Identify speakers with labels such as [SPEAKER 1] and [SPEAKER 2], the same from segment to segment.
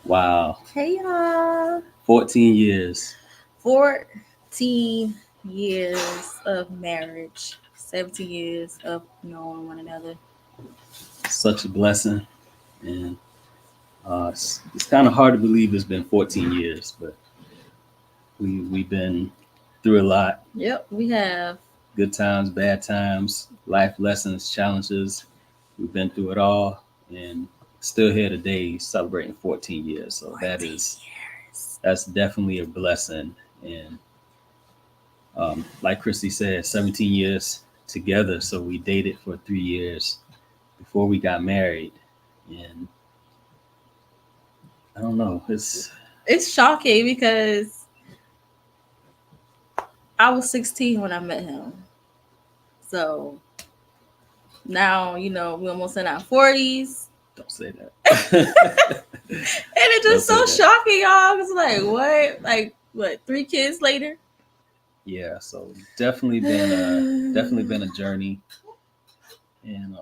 [SPEAKER 1] Wow.
[SPEAKER 2] Hey y'all.
[SPEAKER 1] 14 years.
[SPEAKER 2] 14 years of marriage, 17 years of knowing one another.
[SPEAKER 1] Such a blessing. And it's kind of hard to believe it's been 14 years, but we've been through a lot.
[SPEAKER 2] Yep, we have.
[SPEAKER 1] Good times, bad times, life lessons, challenges. We've been through it all and still here today celebrating 14 years. So
[SPEAKER 2] 14 years.
[SPEAKER 1] that's definitely a blessing. And like Christy said, 17 years together. So we dated for 3 years before we got married. And I don't know,
[SPEAKER 2] It's shocking because I was 16 when I met him. So now, we're almost in our 40s.
[SPEAKER 1] don't say
[SPEAKER 2] And
[SPEAKER 1] that.
[SPEAKER 2] it's
[SPEAKER 1] Don't
[SPEAKER 2] just
[SPEAKER 1] say
[SPEAKER 2] so
[SPEAKER 1] that.
[SPEAKER 2] shocking, y'all. It's like, what? Like, what, 3 kids later?
[SPEAKER 1] Yeah, so definitely been a journey, and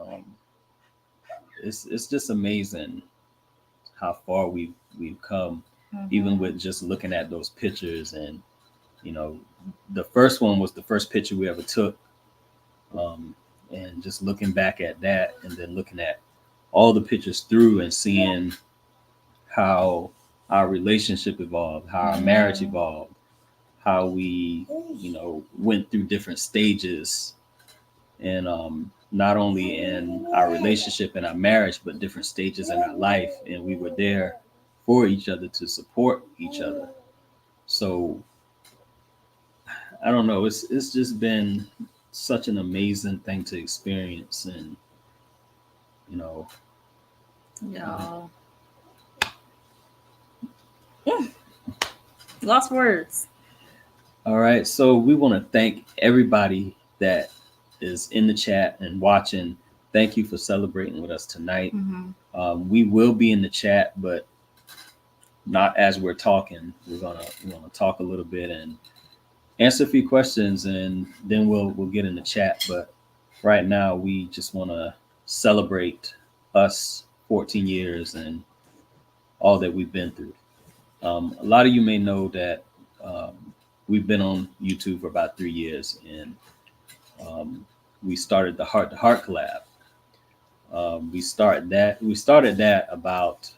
[SPEAKER 1] it's just amazing how far we've come, even with just looking at those pictures. And you know, the first one was the first picture we ever took, and just looking back at that, and then looking at all the pictures through and seeing how our relationship evolved, how our marriage evolved, how we went through different stages, and not only in our relationship and our marriage, but different stages in our life. And we were there for each other to support each other. So I don't know. It's just been such an amazing thing to experience, and you know,
[SPEAKER 2] Y'all. Mm, lost words.
[SPEAKER 1] all right. So we want to thank everybody that is in the chat and watching. Thank you for celebrating with us tonight. We will be in the chat, but not as we're talking. We're gonna talk a little bit and answer a few questions, and then we'll get in the chat. But right now, we just want to celebrate us 14 years and all that we've been through. A lot of you may know that um, we've been on YouTube for about 3 years, and um, we started the Heart Collab. We started that about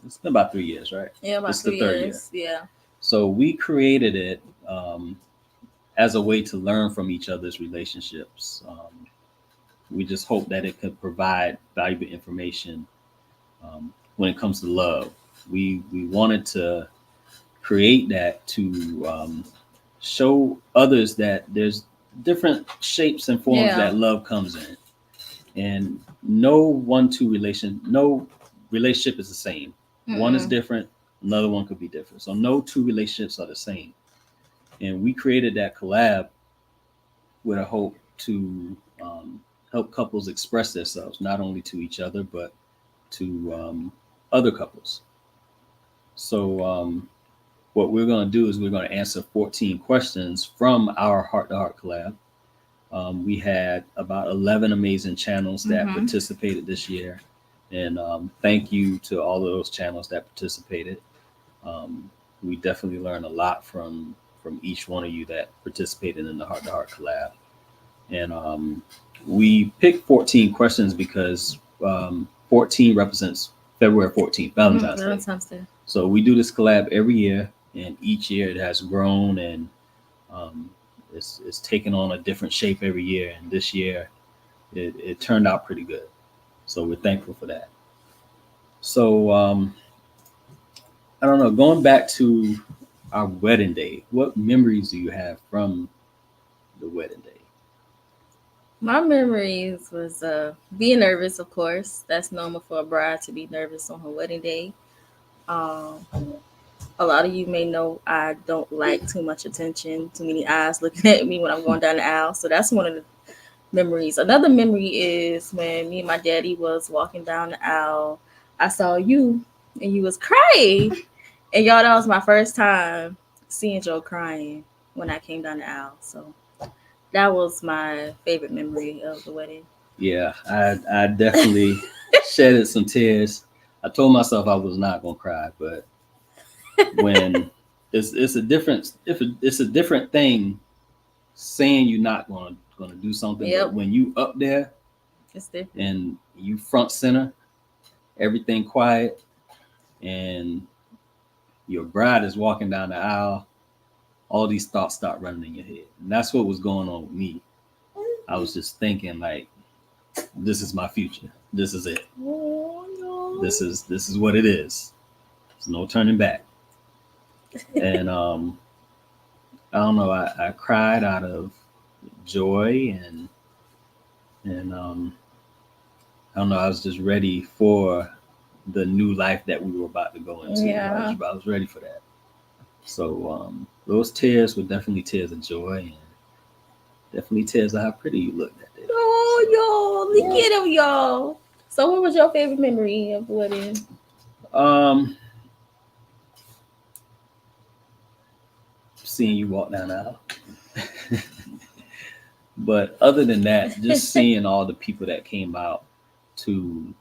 [SPEAKER 1] it's been about 3 years, right?
[SPEAKER 2] Yeah, about
[SPEAKER 1] This is the
[SPEAKER 2] 3 years.
[SPEAKER 1] third year.
[SPEAKER 2] Yeah.
[SPEAKER 1] So we created it as a way to learn from each other's relationships. We just hope that it could provide valuable information when it comes to love. We wanted to create that to show others that there's different shapes and forms that love comes in, and no relationship is the same. One is different, another one could be different. So no two relationships are the same. And we created that collab with a hope to help couples express themselves, not only to each other, but to other couples. So, what we're going to do is we're going to answer 14 questions from our Heart to Heart collab. We had about 11 amazing channels that participated this year. And thank you to all of those channels that participated. Um, we definitely learned a lot from each one of you that participated in the Heart to Heart collab. And we picked 14 questions because 14 represents February 14th, Valentine's Day. So we do this collab every year, and each year it has grown, and um, it's taken on a different shape every year. And this year it turned out pretty good. So we're thankful for that. So I don't know, going back to our wedding day, what memories do you have from the wedding day?
[SPEAKER 2] My memories was being nervous, of course. That's normal for a bride to be nervous on her wedding day. Um, a lot of you may know I don't like too much attention, too many eyes looking at me when I'm going down the aisle. So that's one of the memories. Another memory is when me and my daddy was walking down the aisle. I saw you and you was crying. And y'all, that was my first time seeing Joe crying when I came down the aisle. So that was my favorite memory of the wedding.
[SPEAKER 1] Yeah, I definitely shedded some tears. I told myself I was not gonna cry, but when it's a different it's a different thing saying you're not gonna do something,
[SPEAKER 2] Yep.
[SPEAKER 1] but when you up there
[SPEAKER 2] It's different.
[SPEAKER 1] and you front center, everything quiet, and your bride is walking down the aisle, all these thoughts start running in your head, and that's what was going on with me. I was just thinking like, this is my future. This is it.
[SPEAKER 2] Oh, no.
[SPEAKER 1] This is what it is. There's no turning back. And I don't know. I cried out of joy and I don't know. I was just ready for the new life that we were about to go into.
[SPEAKER 2] Yeah.
[SPEAKER 1] I was ready for that. So those tears were definitely tears of joy and definitely tears of how pretty you looked that day.
[SPEAKER 2] Oh, y'all, look at him, y'all. So, what was your favorite memory of the wedding?
[SPEAKER 1] Seeing you walk down the aisle. But other than that, just seeing all the people that came out to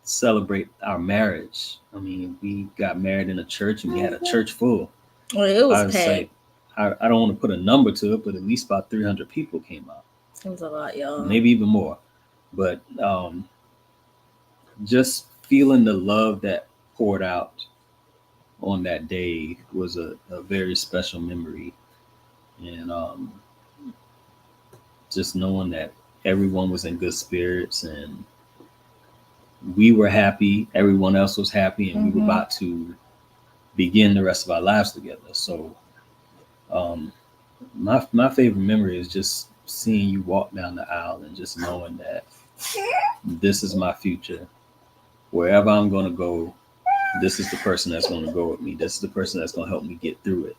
[SPEAKER 1] celebrate our marriage. I mean, we got married in a church and we had a church full.
[SPEAKER 2] Well, it was
[SPEAKER 1] I would
[SPEAKER 2] packed.
[SPEAKER 1] say, I don't want to put a number to it, but at least about 300 people came out.
[SPEAKER 2] It was a lot, y'all.
[SPEAKER 1] Maybe even more. But just feeling the love that poured out on that day was a very special memory. And just knowing that everyone was in good spirits and we were happy, everyone else was happy, and we were about to begin the rest of our lives together. So my favorite memory is just seeing you walk down the aisle and just knowing that this is my future. Wherever I'm going to go, this is the person that's going to go with me. This is the person that's going to help me get through it.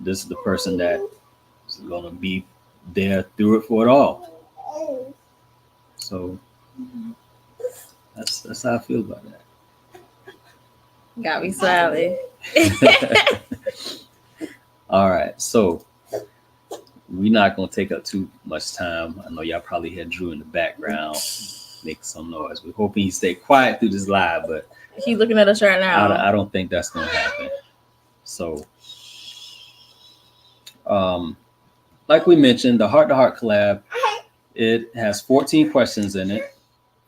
[SPEAKER 1] This is the person that is going to be there through it for it all. So that's how I feel about that.
[SPEAKER 2] Got me smiling.
[SPEAKER 1] All right, so we're not gonna take up too much time. I know y'all probably hear Drew in the background making some noise. We're hoping he stay quiet through this live, but
[SPEAKER 2] He's looking at us right now.
[SPEAKER 1] I don't think that's gonna happen. So, like we mentioned, the Heart to Heart Collab, it has 14 questions in it,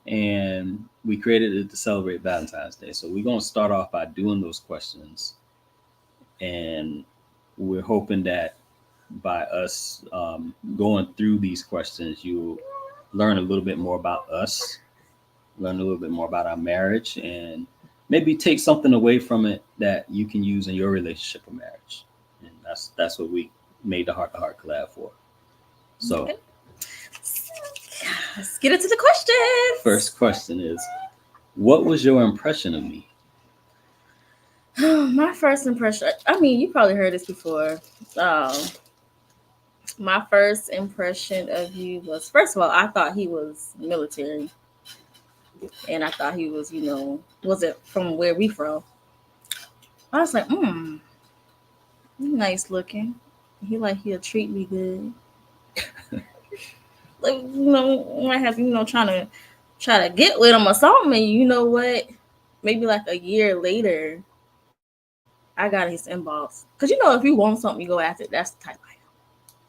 [SPEAKER 1] and we created it to celebrate Valentine's Day. So we're gonna start off by doing those questions, and we're hoping that by us going through these questions, you'll learn a little bit more about us, learn a little bit more about our marriage, and maybe take something away from it that you can use in your relationship or marriage. And that's what we made the Heart to Heart Collab for. So
[SPEAKER 2] Okay. Let's get into the questions.
[SPEAKER 1] First question is, what was your impression of me?
[SPEAKER 2] My first impression, I mean, you probably heard this before. My first impression of you was, first of all, I thought he was military. And I thought he was, wasn't from where we from. I was like, nice looking. He'll treat me good. Like, I have, try to get with him or something. And you know what? Maybe like a year later, I got his inbox. Because, if you want something, you go after it. That's the type I am.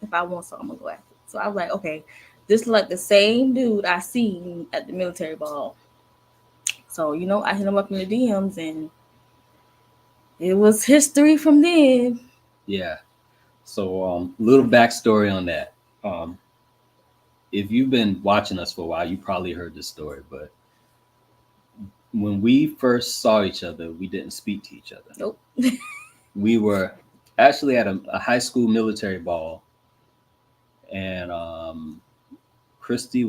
[SPEAKER 2] If I want something, I'm going to go after it. So I was like, okay, this is like the same dude I seen at the military ball. So, I hit him up in the DMs and it was history from then.
[SPEAKER 1] Yeah. So little backstory on that. If you've been watching us for a while, you probably heard this story, but when we first saw each other, we didn't speak to each other.
[SPEAKER 2] Nope.
[SPEAKER 1] We were actually at a high school military ball, and Christy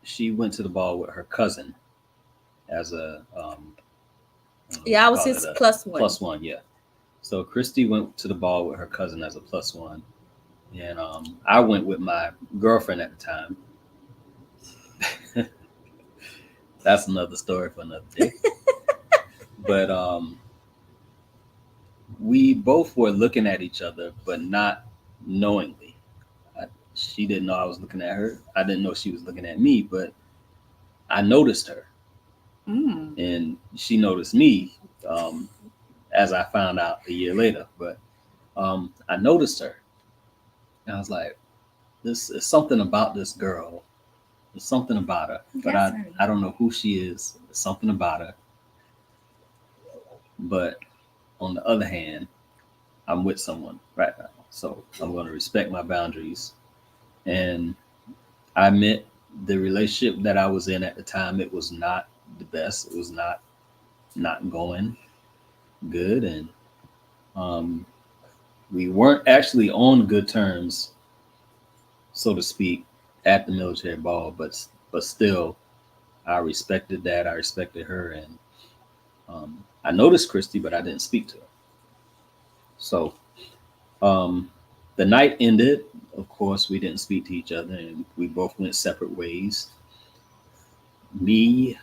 [SPEAKER 1] she went to the ball with her cousin as a
[SPEAKER 2] I was his plus one.
[SPEAKER 1] Plus one, yeah. So Christy went to the ball with her cousin as a plus one, and I went with my girlfriend at the time. That's another story for another day. But we both were looking at each other, but not knowingly. She didn't know I was looking at her. I didn't know she was looking at me, but I noticed her,
[SPEAKER 2] Mm.
[SPEAKER 1] and she noticed me, as I found out a year later. But I noticed her, and I was like, "This is something about this girl. There's something about her, but
[SPEAKER 2] Yes,
[SPEAKER 1] I don't know who she is. There's something about her." But on the other hand, I'm with someone right now, so I'm going to respect my boundaries. And I admit the relationship that I was in at the time, it was not the best. It was not going good, and um, we weren't actually on good terms, so to speak, at the military ball. But still, I respected that. I respected her, and I noticed Christy, but I didn't speak to her. So um, the night ended. Of course, we didn't speak to each other, and we both went separate ways. Me,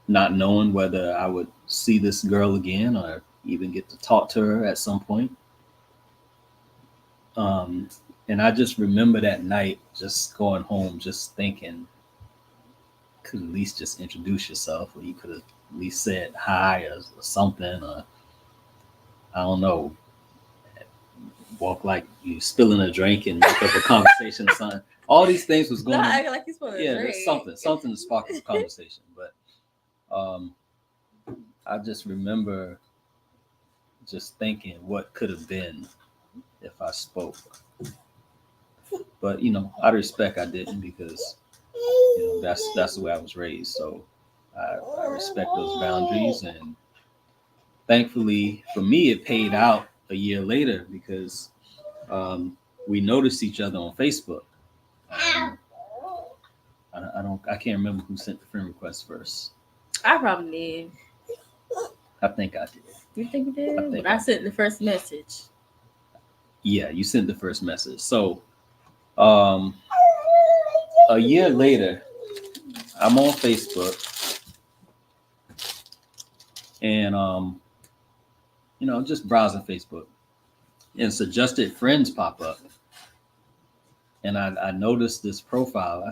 [SPEAKER 1] not knowing whether I would see this girl again or even get to talk to her at some point. Um, and I just remember that night just going home, just thinking, could at least just introduce yourself, or you could have at least said hi or something, or I don't know, walk like you spilling a drink and make up a conversation or something. All these things was going
[SPEAKER 2] Not
[SPEAKER 1] on.
[SPEAKER 2] acting like he's supposed to
[SPEAKER 1] Yeah,
[SPEAKER 2] drink.
[SPEAKER 1] there's something to spark up a conversation. But I just remember just thinking what could have been if I spoke. But out of respect, I didn't, because that's the way I was raised. So I respect those boundaries, and thankfully for me, it paid out a year later, because um, we noticed each other on Facebook. Um, I can't remember who sent the friend request first.
[SPEAKER 2] I probably did.
[SPEAKER 1] I think I did.
[SPEAKER 2] You think you did?
[SPEAKER 1] I think
[SPEAKER 2] But I
[SPEAKER 1] I
[SPEAKER 2] sent
[SPEAKER 1] did.
[SPEAKER 2] the first message.
[SPEAKER 1] Yeah, you sent the first message. So um, a year later, I'm on Facebook, and just browsing Facebook, and suggested friends pop up, and I noticed this profile.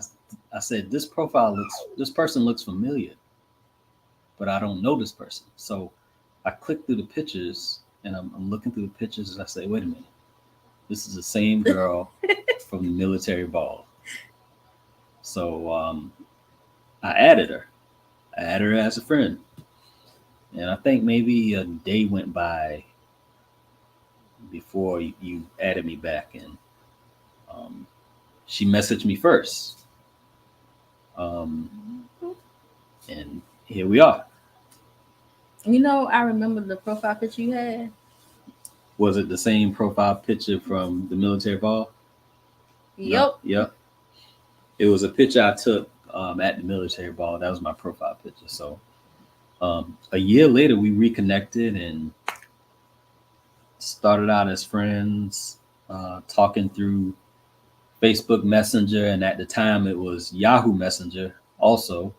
[SPEAKER 1] I said, this person looks familiar, but I don't know this person. So I clicked through the pictures, and I'm looking through the pictures, and I say, wait a minute, this is the same girl from the military ball. So I added her. I added her as a friend, and I think maybe a day went by before you added me back, and um, she messaged me first, um, and here we are.
[SPEAKER 2] I remember the profile picture you had.
[SPEAKER 1] Was it the same profile picture from the military ball? No.
[SPEAKER 2] Yep.
[SPEAKER 1] Yep. It was a picture I took at the military ball. That was my profile picture. So a year later, we reconnected and started out as friends, talking through Facebook Messenger, and at the time it was Yahoo Messenger also.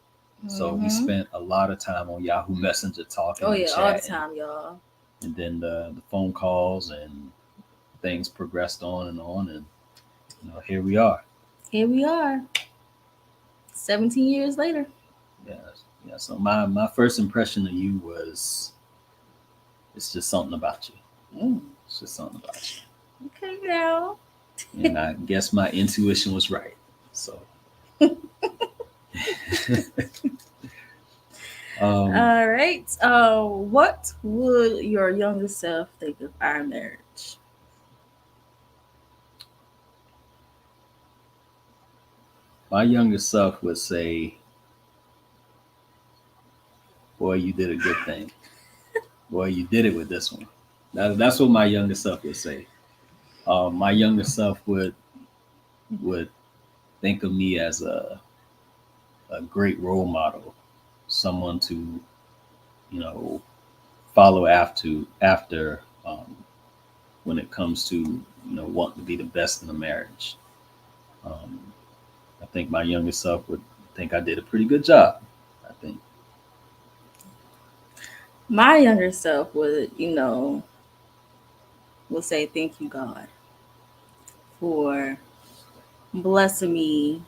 [SPEAKER 1] So we spent a lot of time on Yahoo Messenger talking
[SPEAKER 2] Oh
[SPEAKER 1] and
[SPEAKER 2] yeah, all the
[SPEAKER 1] chatting,
[SPEAKER 2] time, y'all.
[SPEAKER 1] and then the phone calls, and things progressed on, and here we are.
[SPEAKER 2] Here we are, 17 years later.
[SPEAKER 1] Yeah, yeah. So my first impression of you was, it's just something about you.
[SPEAKER 2] Mm.
[SPEAKER 1] It's just something about you.
[SPEAKER 2] Okay, now.
[SPEAKER 1] And I guess my intuition was right. So
[SPEAKER 2] All right. What would your younger self think of our marriage?
[SPEAKER 1] my younger self would say, boy, you did a good thing. Boy, you did it with this one. That's what my younger self would say. My younger self would think of me as a great role model, someone to you know follow after when it comes to wanting to be the best in a marriage. Um, I think my younger self would think I did a pretty good job. I think.
[SPEAKER 2] My younger self would say thank you, God, for blessing me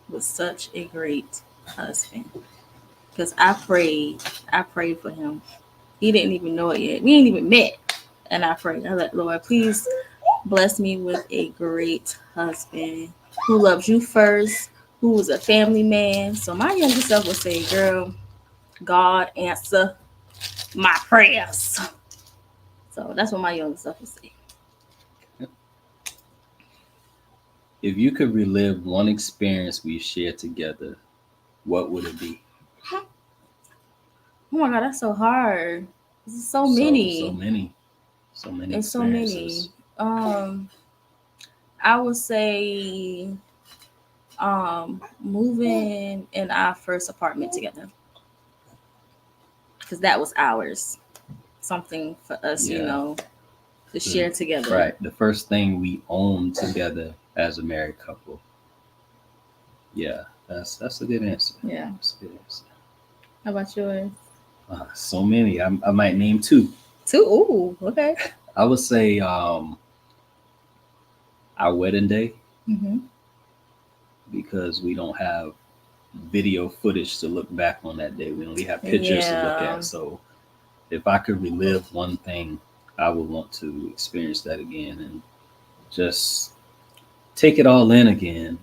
[SPEAKER 2] with such a great husband. Because I prayed for him. He didn't even know it yet. We ain't even met. And I prayed. I let Lord, please bless me with a great husband who loves you first, who was a family man. So my younger self would say, girl, God answer my prayers. So that's what my younger self would say.
[SPEAKER 1] If you could relive one experience we shared together, what would it be?
[SPEAKER 2] Oh my God, that's so hard. There's so many.
[SPEAKER 1] So many
[SPEAKER 2] It's so many. I would say moving in our first apartment together. Because that was ours. Something for us, to share together.
[SPEAKER 1] Right. The first thing we owned together as a married couple. Yeah, that's a good answer.
[SPEAKER 2] Yeah.
[SPEAKER 1] That's a good answer.
[SPEAKER 2] How about yours?
[SPEAKER 1] So many. I might name two.
[SPEAKER 2] Two? Ooh, okay.
[SPEAKER 1] I would say our wedding day, because we don't have video footage to look back on that day. We only have pictures to look at. So if I could relive one thing, I would want to experience that again and just take it all in again.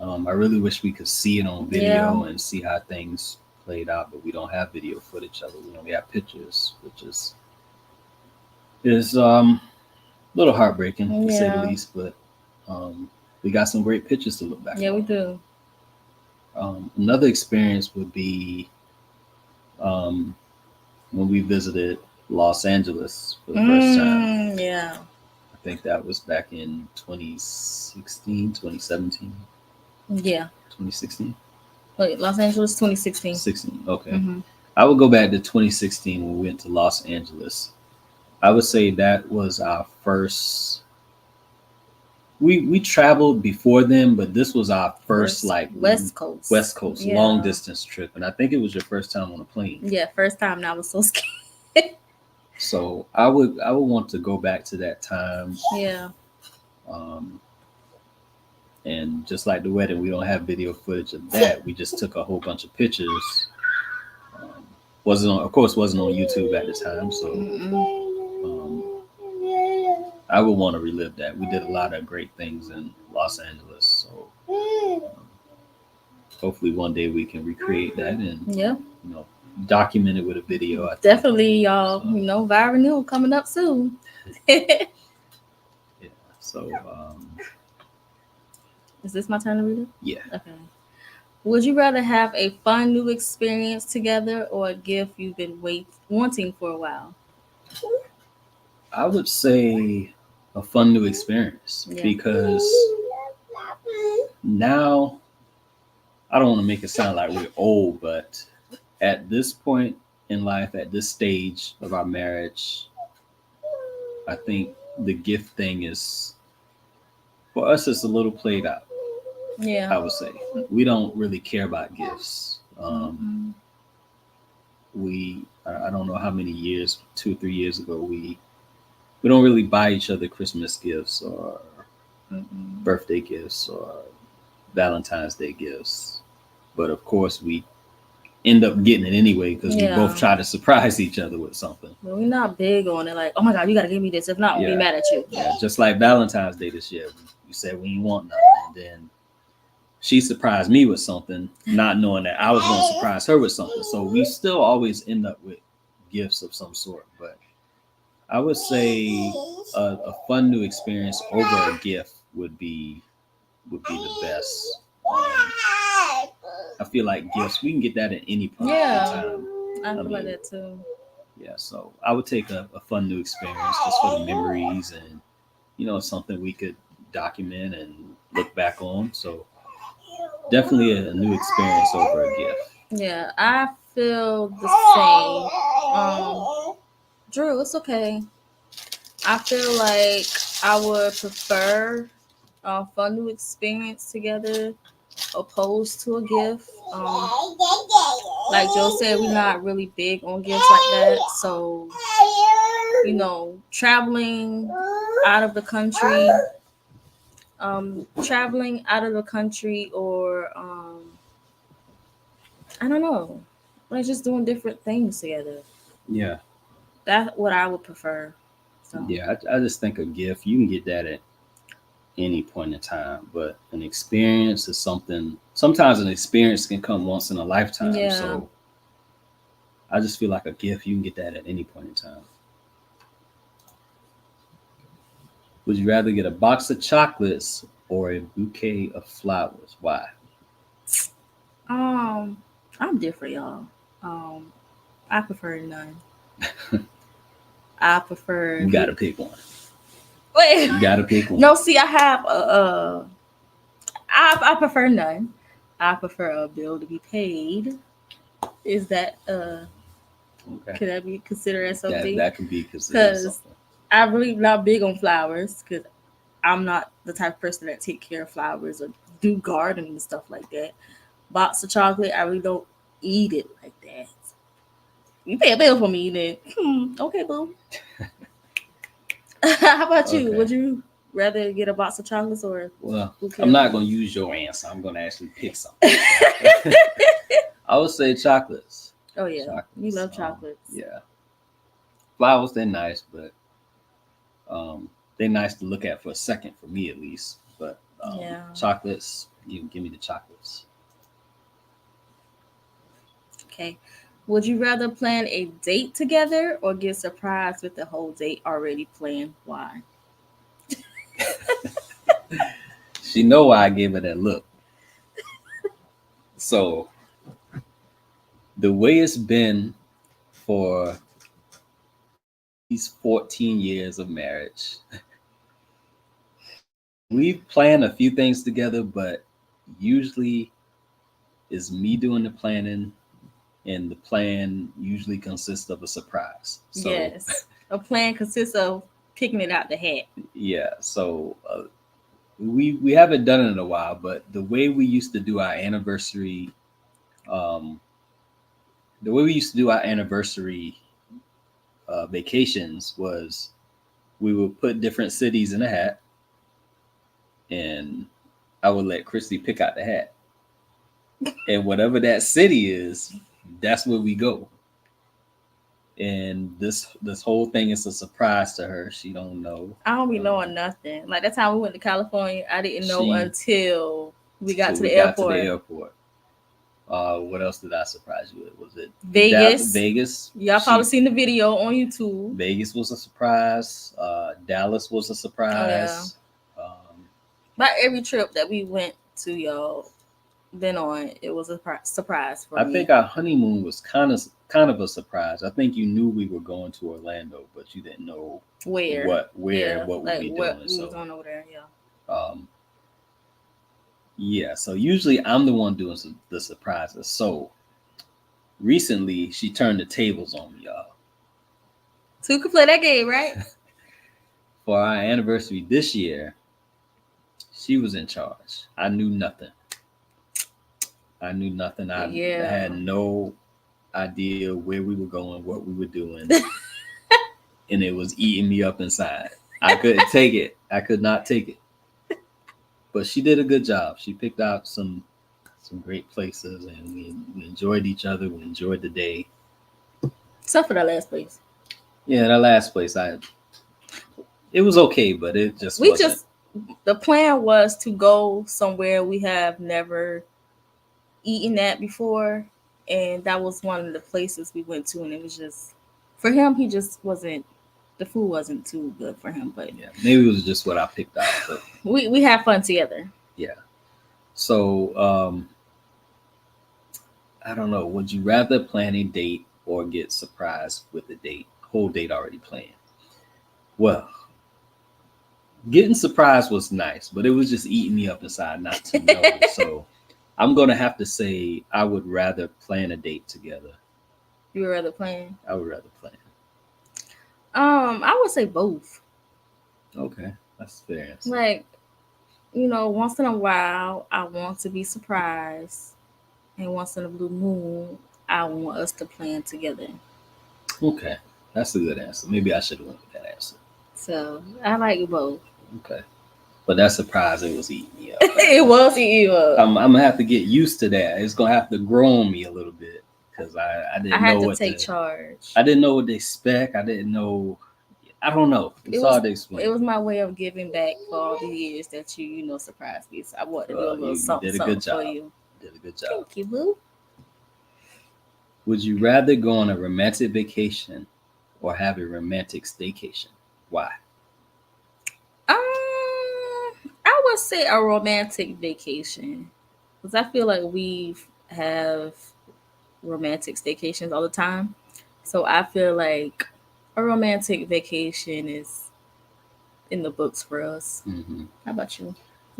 [SPEAKER 1] I really wish we could see it on video and see how things played out, but we don't have video footage of it. We only have pictures, which is a little heartbreaking to say the least. But we got some great pictures to look back on.
[SPEAKER 2] Yeah, we do.
[SPEAKER 1] Another experience would be when we visited Los Angeles for the first time.
[SPEAKER 2] Yeah.
[SPEAKER 1] I think that was back in 2016, 2017.
[SPEAKER 2] Yeah.
[SPEAKER 1] 2016?
[SPEAKER 2] Wait, Los Angeles, 2016.
[SPEAKER 1] 16, okay. I would go back to 2016 when we went to Los Angeles. I would say that was our first. We traveled before then, but this was our first like
[SPEAKER 2] West Coast
[SPEAKER 1] long distance trip, and I think it was your first time on a plane.
[SPEAKER 2] Yeah, first time, and I was so scared.
[SPEAKER 1] So I would want to go back to that time.
[SPEAKER 2] Yeah.
[SPEAKER 1] And just like the wedding, we don't have video footage of that. We just took a whole bunch of pictures. Wasn't on YouTube at the time, so I would want to relive that. We did a lot of great things in Los Angeles, so hopefully one day we can recreate that and document it with a video.
[SPEAKER 2] Definitely, y'all. So, Viral New coming up soon.
[SPEAKER 1] Yeah. So.
[SPEAKER 2] Is this my turn to read it?
[SPEAKER 1] Yeah.
[SPEAKER 2] Okay. Would you rather have a fun new experience together or a gift you've been wanting for a while?
[SPEAKER 1] I would say a fun new experience because now, I don't want to make it sound like we're old, but at this point in life, at this stage of our marriage, I think the gift thing is, for us, it's a little played out. Yeah, I would say we don't really care about gifts. I don't know how many years, 2 or 3 years ago, we don't really buy each other Christmas gifts or birthday gifts or Valentine's Day gifts. But of course, we end up getting it anyway because we both try to surprise each other with something.
[SPEAKER 2] But we're not big on it. Like, oh my God, you got to give me this. If not, we'll be mad at you.
[SPEAKER 1] Yeah, just like Valentine's Day this year. We said we didn't want nothing. And then she surprised me with something, not knowing that I was going to surprise her with something. So we still always end up with gifts of some sort. But I would say a fun new experience over a gift would be the best. I feel like gifts, we can get that at any point in time.
[SPEAKER 2] I feel like that too.
[SPEAKER 1] Yeah, so I would take a fun new experience just for the memories and, something we could document and look back on. So definitely a new experience over a gift.
[SPEAKER 2] Yeah, I feel the same. Drew, it's okay. I feel like I would prefer a fun new experience together opposed to a gift. Like Joe said, we're not really big on gifts like that. So, traveling out of the country, or I don't know, like just doing different things together.
[SPEAKER 1] Yeah.
[SPEAKER 2] That's what I would prefer. So
[SPEAKER 1] Yeah. I just think a gift, you can get that at any point in time, but an experience is something, sometimes an experience can come once in a lifetime.
[SPEAKER 2] yeah.
[SPEAKER 1] So I just feel like a gift, you can get that at any point in time. Would you rather get a box of chocolates or a bouquet of flowers? Why?
[SPEAKER 2] Um, I'm different, y'all. Um, I prefer none. I prefer.
[SPEAKER 1] You got to pick one.
[SPEAKER 2] Wait.
[SPEAKER 1] You got to pick one.
[SPEAKER 2] No, see, I have I prefer none. I prefer a bill to be paid. Is that
[SPEAKER 1] Okay.
[SPEAKER 2] could that be considered as something?
[SPEAKER 1] That can be considered
[SPEAKER 2] Because
[SPEAKER 1] something.
[SPEAKER 2] I'm really not big on flowers. Because I'm not the type of person that take care of flowers or do gardening and stuff like that. Box of chocolate, I really don't eat it like that. You pay a bill for me, then okay, boo. How about you?
[SPEAKER 1] Okay.
[SPEAKER 2] Would you rather get a box of chocolates or?
[SPEAKER 1] Well,
[SPEAKER 2] bouquet
[SPEAKER 1] I'm
[SPEAKER 2] of
[SPEAKER 1] not going to
[SPEAKER 2] flowers?
[SPEAKER 1] use your answer. I'm going to actually pick something. I would say chocolates.
[SPEAKER 2] Oh yeah,
[SPEAKER 1] Chocolates.
[SPEAKER 2] you love chocolates.
[SPEAKER 1] Yeah. Flowers, they're nice, but they're nice to look at for a second, for me at least. But
[SPEAKER 2] Yeah.
[SPEAKER 1] chocolates, you give me the chocolates.
[SPEAKER 2] Okay. Would you rather plan a date together or get surprised with the whole date already planned? Why?
[SPEAKER 1] She know why I gave her that look. So the way it's been for these 14 years of marriage, we've planned a few things together, but usually it's me doing the planning, and the plan usually consists of a surprise. So
[SPEAKER 2] Yes. A plan consists of picking it out the hat.
[SPEAKER 1] yeah, so we haven't done it in a while, but the way we used to do our anniversary, um, vacations was we would put different cities in a hat, and I would let Christy pick out the hat, and whatever that city is, that's where we go. And this whole thing is a surprise to her. She don't know.
[SPEAKER 2] I don't be knowing nothing. Like that time we went to California, I didn't know
[SPEAKER 1] She-
[SPEAKER 2] until we got
[SPEAKER 1] till
[SPEAKER 2] to
[SPEAKER 1] we
[SPEAKER 2] the
[SPEAKER 1] got to
[SPEAKER 2] airport.
[SPEAKER 1] the airport. What else did I surprise you with? Was it
[SPEAKER 2] Vegas.
[SPEAKER 1] Vegas.
[SPEAKER 2] Y'all probably seen the video on YouTube.
[SPEAKER 1] Vegas was a surprise. Dallas was a surprise.
[SPEAKER 2] By every trip that we went to, y'all been on, it was a surprise for
[SPEAKER 1] I
[SPEAKER 2] me.
[SPEAKER 1] think our honeymoon was kind of a surprise. I think you knew we were going to Orlando, but you didn't know
[SPEAKER 2] where
[SPEAKER 1] what we'd
[SPEAKER 2] like
[SPEAKER 1] be
[SPEAKER 2] what
[SPEAKER 1] doing.
[SPEAKER 2] we
[SPEAKER 1] So
[SPEAKER 2] was doing over there.
[SPEAKER 1] yeah. So usually I'm the one doing the surprises. So recently she turned the tables on me, y'all.
[SPEAKER 2] So you could play that game, right?
[SPEAKER 1] For our anniversary this year, she was in charge. I knew nothing. I had no idea where we were going, what we were doing, and it was eating me up inside. I couldn't take it. I could not take it. But she did a good job. She picked out some great places, and we enjoyed each other. We enjoyed the day.
[SPEAKER 2] Except for that last place.
[SPEAKER 1] Yeah, that last place, it was okay, but it just wasn't.
[SPEAKER 2] The plan was to go somewhere we have never eaten at before, and that was one of the places we went to, and it was just for him. He just wasn't. The food wasn't too good for him, but
[SPEAKER 1] yeah, maybe it was just what I picked out. But
[SPEAKER 2] we had fun together.
[SPEAKER 1] Yeah. So I don't know. Would you rather plan a date or get surprised with a date? Whole date already planned. Well, getting surprised was nice, but it was just eating me up inside not to know. So I'm gonna have to say I would rather plan a date together.
[SPEAKER 2] You would rather plan?
[SPEAKER 1] I would rather plan.
[SPEAKER 2] I would say both.
[SPEAKER 1] Okay, that's fair.
[SPEAKER 2] Like, once in a while, I want to be surprised, and once in a blue moon, I want us to plan together.
[SPEAKER 1] Okay, that's a good answer. Maybe I should have went with that answer.
[SPEAKER 2] So I like both.
[SPEAKER 1] Okay. But that surprise, it was eating me up.
[SPEAKER 2] It was evil.
[SPEAKER 1] I'm gonna have to get used to that. It's gonna have to grow on me a little bit because I didn't
[SPEAKER 2] I had
[SPEAKER 1] know
[SPEAKER 2] to
[SPEAKER 1] what
[SPEAKER 2] take charge.
[SPEAKER 1] I didn't know what they expect. I didn't know. I don't know. It's hard to explain.
[SPEAKER 2] It was my way of giving back for all the years that you surprised me. So I wanted to do a little
[SPEAKER 1] you
[SPEAKER 2] something,
[SPEAKER 1] did a good
[SPEAKER 2] something
[SPEAKER 1] job.
[SPEAKER 2] for you.
[SPEAKER 1] Did a good job.
[SPEAKER 2] Thank you, boo.
[SPEAKER 1] Would you rather go on a romantic vacation or have a romantic staycation? Why?
[SPEAKER 2] I would say a romantic vacation because I feel like we have romantic staycations all the time. So I feel like a romantic vacation is in the books for us.
[SPEAKER 1] Mm-hmm.
[SPEAKER 2] How about you?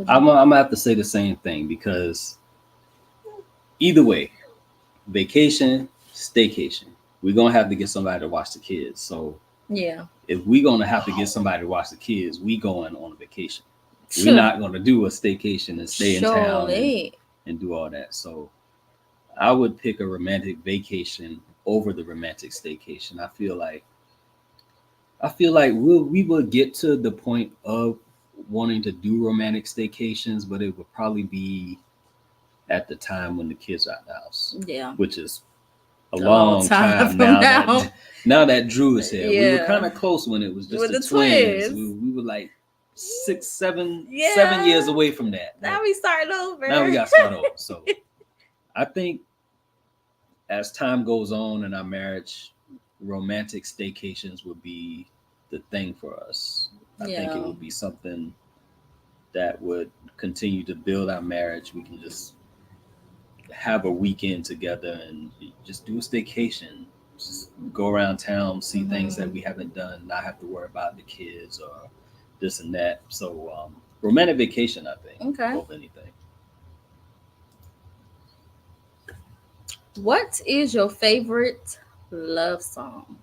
[SPEAKER 1] I'm gonna have to say the same thing because either way, vacation, staycation, we're gonna have to get somebody to watch the kids. So
[SPEAKER 2] yeah,
[SPEAKER 1] if we're gonna have to get somebody to watch the kids, we going on a vacation.
[SPEAKER 2] sure.
[SPEAKER 1] We're not gonna do a staycation and stay in town
[SPEAKER 2] Surely.
[SPEAKER 1] and do all that. So I would pick a romantic vacation over the romantic staycation. I feel like we will get to the point of wanting to do romantic staycations, but it would probably be at the time when the kids are at the house.
[SPEAKER 2] Yeah.
[SPEAKER 1] Which is a
[SPEAKER 2] long
[SPEAKER 1] long
[SPEAKER 2] time
[SPEAKER 1] time
[SPEAKER 2] from
[SPEAKER 1] now.
[SPEAKER 2] now.
[SPEAKER 1] Now that Drew is here. We were
[SPEAKER 2] Yeah.
[SPEAKER 1] kind of close when it was just
[SPEAKER 2] With
[SPEAKER 1] the
[SPEAKER 2] the
[SPEAKER 1] twins.
[SPEAKER 2] twins.
[SPEAKER 1] We were like 6, 7
[SPEAKER 2] Yeah.
[SPEAKER 1] years away from that.
[SPEAKER 2] Now we starting over.
[SPEAKER 1] Now we got to start over. So I think as time goes on in our marriage, romantic staycations would be the thing for us. I think it would be something that would continue to build our marriage. We can just have a weekend together and just do a staycation. Just go around town, see things that we haven't done, not have to worry about the kids or this and that. So romantic vacation, I think, over anything.
[SPEAKER 2] What is your favorite love song?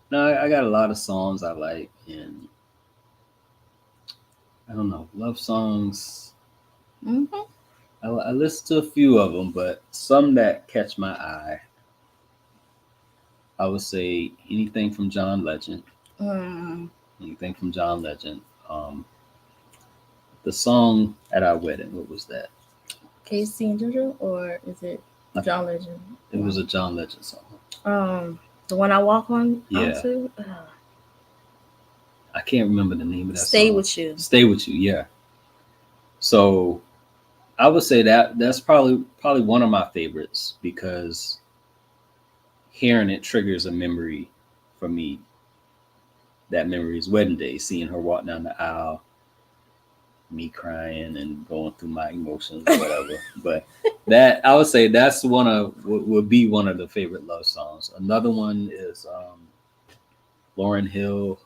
[SPEAKER 1] No, I got a lot of songs I like, and I don't know, love songs. I listen to a few of them, but some that catch my eye, I would say anything from John Legend. Anything from John Legend. The song at our wedding, what was that?
[SPEAKER 2] Casey and JoJo, or is it John Legend?
[SPEAKER 1] It was a John Legend song.
[SPEAKER 2] The one I walk on.
[SPEAKER 1] Yeah.
[SPEAKER 2] Onto?
[SPEAKER 1] I can't remember the name of that
[SPEAKER 2] Stay
[SPEAKER 1] song.
[SPEAKER 2] With You.
[SPEAKER 1] Stay With You, yeah. So I would say that's probably one of my favorites because hearing it triggers a memory for me. That memory is wedding day, seeing her walk down the aisle, me crying and going through my emotions or whatever. But that, I would say that's would be one of the favorite love songs. Another one is Lauryn Hill.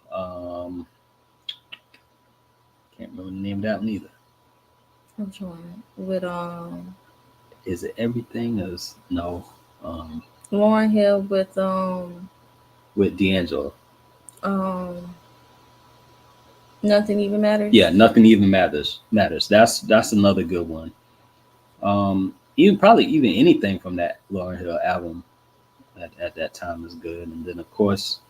[SPEAKER 1] Can't remember the name of that one either.
[SPEAKER 2] Which one? With
[SPEAKER 1] Is it Everything? Is no.
[SPEAKER 2] Lauryn Hill with
[SPEAKER 1] D'Angelo.
[SPEAKER 2] Nothing Even Matters.
[SPEAKER 1] Yeah, Nothing Even Matters. That's another good one. Even anything from that Lauryn Hill album at that time is good. And then of course,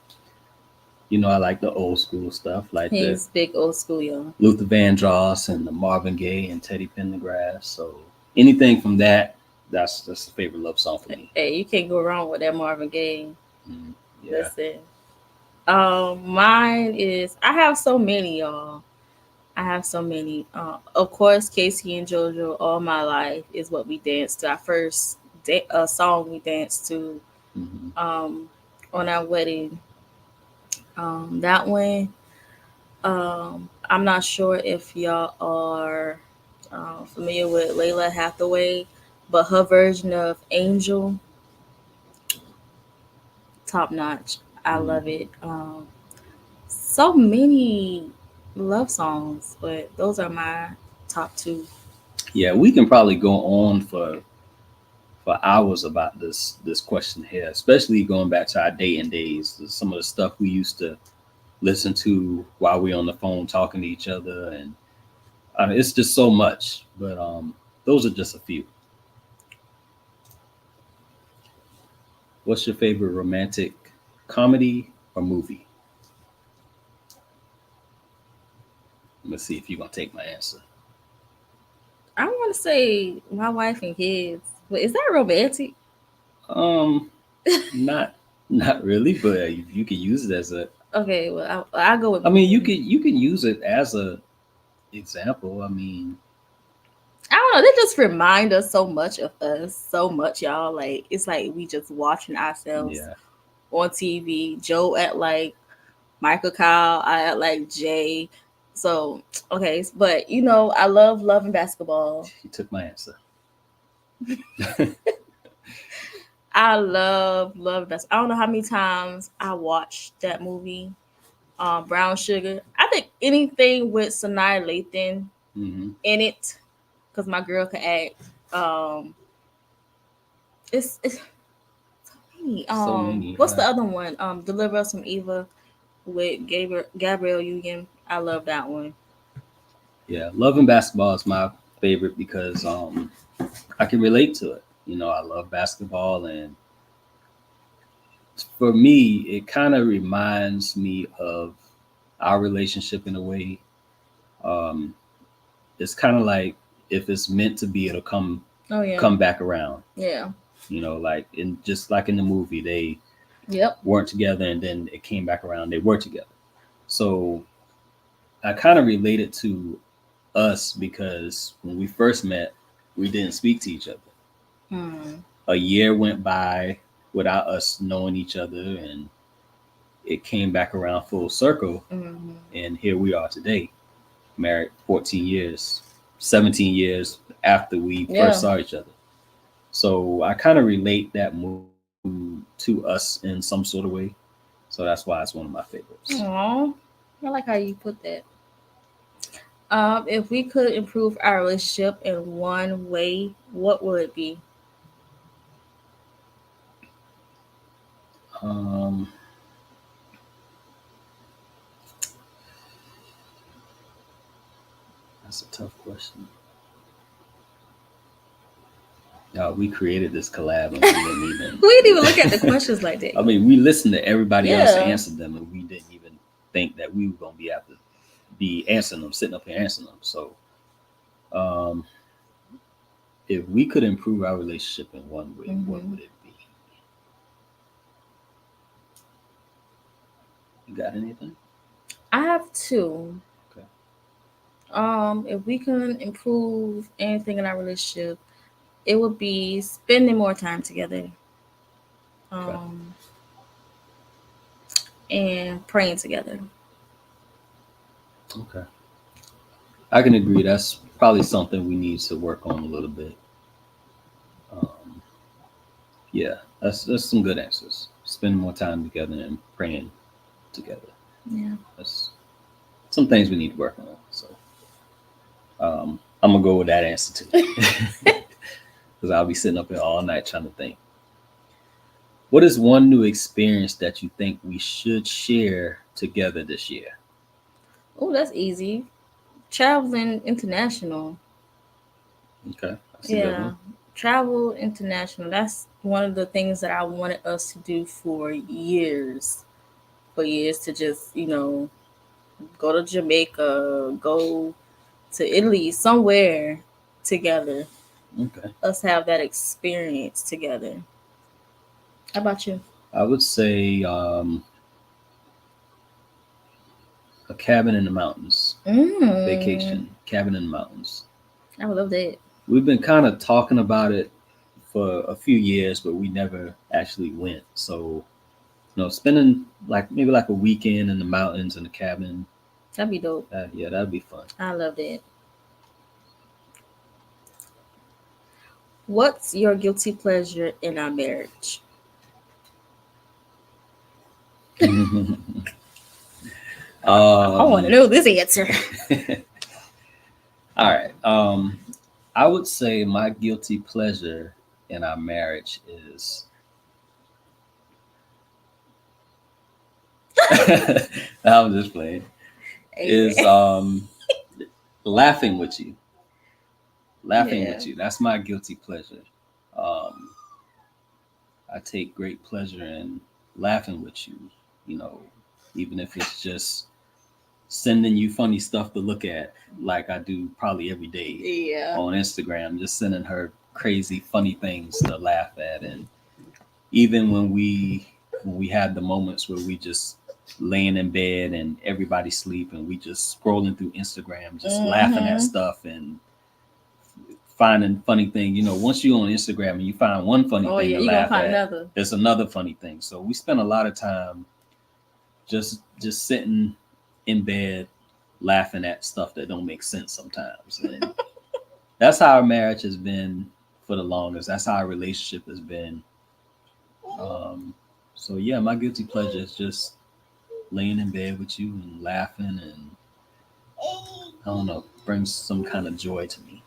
[SPEAKER 1] I like the old school stuff, like
[SPEAKER 2] he's big old school, y'all.
[SPEAKER 1] Luther Vandross and the Marvin Gaye and Teddy Pendergrass. So anything from that's a favorite love song for me.
[SPEAKER 2] Hey, you can't go wrong with that Marvin Gaye.
[SPEAKER 1] Yeah.
[SPEAKER 2] Listen. Mine is, I have so many, y'all. I have so many. Of course, Casey and JoJo, All My Life is what we danced to. Our first song we danced to on our wedding. That one, I'm not sure if y'all are familiar with Layla Hathaway, but her version of Angel, top notch. I love it. So many love songs, but those are my top two.
[SPEAKER 1] Yeah, we can probably go on for hours about this question here, especially going back to our dating days. Some of the stuff we used to listen to while we're on the phone talking to each other, and it's just so much. But those are just a few. What's your favorite romantic comedy or movie? Let's see if you're gonna take my answer.
[SPEAKER 2] I want to say my wife and kids, but is that romantic?
[SPEAKER 1] Um, not not really, but you can use it as a.
[SPEAKER 2] Okay, well, I'll go with.
[SPEAKER 1] I mean, you can use it as a example. I mean,
[SPEAKER 2] I don't know. They just remind us so much of us, so much, y'all. Like it's like we just watching ourselves
[SPEAKER 1] yeah,
[SPEAKER 2] on TV. Joe at like Michael Kyle, I at like Jay. So okay, but I love loving basketball.
[SPEAKER 1] you took my answer.
[SPEAKER 2] I love basketball. I don't know how many times I watched that movie, Brown Sugar. I think anything with Sanaa Lathan
[SPEAKER 1] hmm
[SPEAKER 2] in it, because my girl could act. Um, it's so many.
[SPEAKER 1] So many.
[SPEAKER 2] What's the other one? Deliver Us from Eva with Gabrielle Union. I love that one.
[SPEAKER 1] Yeah, loving basketball is my favorite because I can relate to it. I love basketball, and for me, it kind of reminds me of our relationship in a way. Um, it's kind of like if it's meant to be, it'll
[SPEAKER 2] Oh yeah,
[SPEAKER 1] come back around.
[SPEAKER 2] yeah,
[SPEAKER 1] Like just like in the movie, they
[SPEAKER 2] yep.
[SPEAKER 1] weren't together, and then it came back around. They were together. So I kind of related to us because when we first met, we didn't speak to each other.
[SPEAKER 2] Hmm.
[SPEAKER 1] A year went by without us knowing each other, and it came back around full circle.
[SPEAKER 2] Hmm.
[SPEAKER 1] And here we are today, married 14 years, 17 years after we
[SPEAKER 2] Yeah.
[SPEAKER 1] first saw each other. So I kind of relate that move to us in some sort of way. So that's why it's one of my favorites.
[SPEAKER 2] Aw, I like how you put that. If we could improve our relationship in one way, what would it be?
[SPEAKER 1] Um, that's a tough question. We created this collab and we didn't even.
[SPEAKER 2] We didn't even look at the questions like that.
[SPEAKER 1] I mean, we listened to everybody else
[SPEAKER 2] Yeah.
[SPEAKER 1] answer them, and we didn't even think that we were gonna be able to be answering them, sitting up here answering them. So, um, if we could improve our relationship in one way, what
[SPEAKER 2] Hmm.
[SPEAKER 1] would it be? You got anything?
[SPEAKER 2] I have two.
[SPEAKER 1] Okay.
[SPEAKER 2] If we can improve anything in our relationship, it would be spending more time together.
[SPEAKER 1] Okay.
[SPEAKER 2] Um, and praying together.
[SPEAKER 1] Okay. I can agree. That's probably something we need to work on a little bit. Um, yeah, that's some good answers. Spend more time together and praying together.
[SPEAKER 2] Yeah.
[SPEAKER 1] That's some things we need to work on. So I'm gonna go with that answer too, because I'll be sitting up here all night trying to think. What is one new experience that you think we should share together this year?
[SPEAKER 2] Oh, that's easy. Traveling international.
[SPEAKER 1] Okay, that's a good
[SPEAKER 2] Yeah.
[SPEAKER 1] one.
[SPEAKER 2] Travel international. That's one of the things that I wanted us to do for years. For years to just, go to Jamaica, go to Italy, somewhere together.
[SPEAKER 1] Okay,
[SPEAKER 2] Us have that experience together. How about you?
[SPEAKER 1] I would say a cabin in the mountains,
[SPEAKER 2] Mm,
[SPEAKER 1] vacation, cabin in the mountains.
[SPEAKER 2] I would love that.
[SPEAKER 1] We've been kind of talking about it for a few years, but we never actually went. So, spending like maybe like a weekend in the mountains in a cabin,
[SPEAKER 2] That'd be dope.
[SPEAKER 1] yeah, that'd be fun.
[SPEAKER 2] I love that. What's your guilty pleasure in our marriage? I want to
[SPEAKER 1] um,
[SPEAKER 2] know this answer.
[SPEAKER 1] all right. I would say my guilty pleasure in our marriage is I'm just playing. Is
[SPEAKER 2] Amen.
[SPEAKER 1] laughing with you. Laughing
[SPEAKER 2] Yeah.
[SPEAKER 1] with you. That's my guilty pleasure. Um, I take great pleasure in laughing with you. You know, even if it's just sending you funny stuff to look at, like I do probably every day
[SPEAKER 2] Yeah.
[SPEAKER 1] on Instagram, just sending her crazy funny things to laugh at. And even when we had the moments where we just laying in bed and everybody sleep and we just scrolling through Instagram, just laughing at stuff and finding funny thing. You know, once you're on Instagram and you find one funny thing to laugh at, another. There's another funny thing. So we spend a lot of time just sitting in bed laughing at stuff that don't make sense sometimes. And that's how our marriage has been for the longest. That's how our relationship has been. So yeah, my guilty pleasure is just laying in bed with you and laughing, and I don't know, brings some kind of joy to me.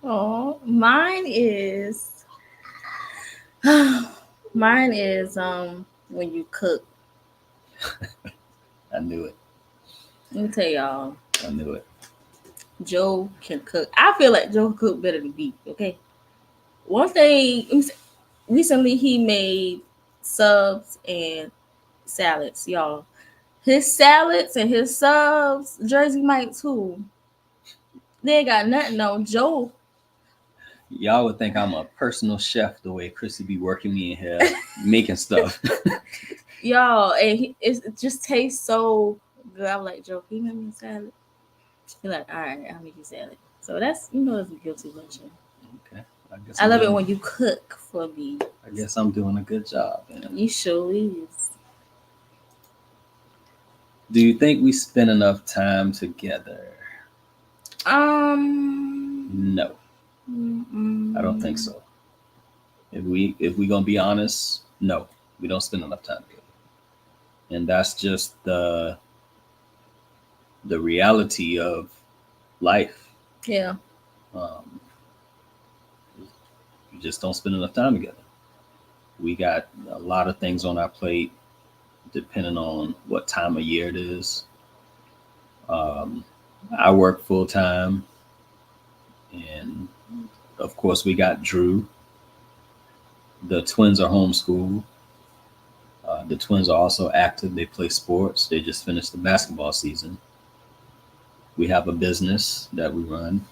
[SPEAKER 2] Oh, mine is when you cook.
[SPEAKER 1] I knew it.
[SPEAKER 2] Let me tell y'all,
[SPEAKER 1] I knew it.
[SPEAKER 2] Joe can cook. I feel like Joe cook better than me. Okay. One thing, recently he made subs and salads, y'all. His salads and his subs, Jersey Mike too. They ain't got nothing on Joe.
[SPEAKER 1] Y'all would think I'm a personal chef the way Chrissy be working me in here making stuff.
[SPEAKER 2] Y'all, and it just tastes so good. I'm like, Joe, can you make me a salad? He's like, all right, I'll make you salad. So that's, that's a guilty pleasure.
[SPEAKER 1] Okay.
[SPEAKER 2] I love it when you cook for me.
[SPEAKER 1] I guess I'm doing a good job. Man.
[SPEAKER 2] You sure is.
[SPEAKER 1] Do you think we spend enough time together? No. I don't think so. If we gonna be honest, no, we don't spend enough time together, and that's just the reality of life.
[SPEAKER 2] Yeah.
[SPEAKER 1] We just don't spend enough time together. We got a lot of things on our plate, depending on what time of year it is. I work full time, and of course we got Drew. The twins are homeschooled. The twins are also active. They play sports. They just finished the basketball season. We have a business that we run.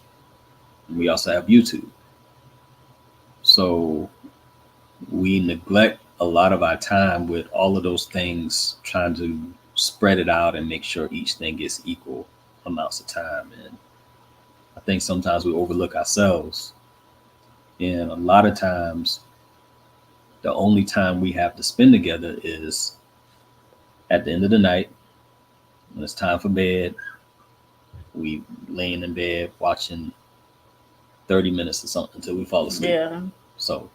[SPEAKER 1] We also have YouTube. So we neglect a lot of our time with all of those things, trying to spread it out and make sure each thing gets equal amounts of time. And I think sometimes we overlook ourselves. And a lot of times, the only time we have to spend together is at the end of the night, when it's time for bed. We laying in bed watching 30 minutes or something until we fall asleep.
[SPEAKER 2] Yeah.
[SPEAKER 1] So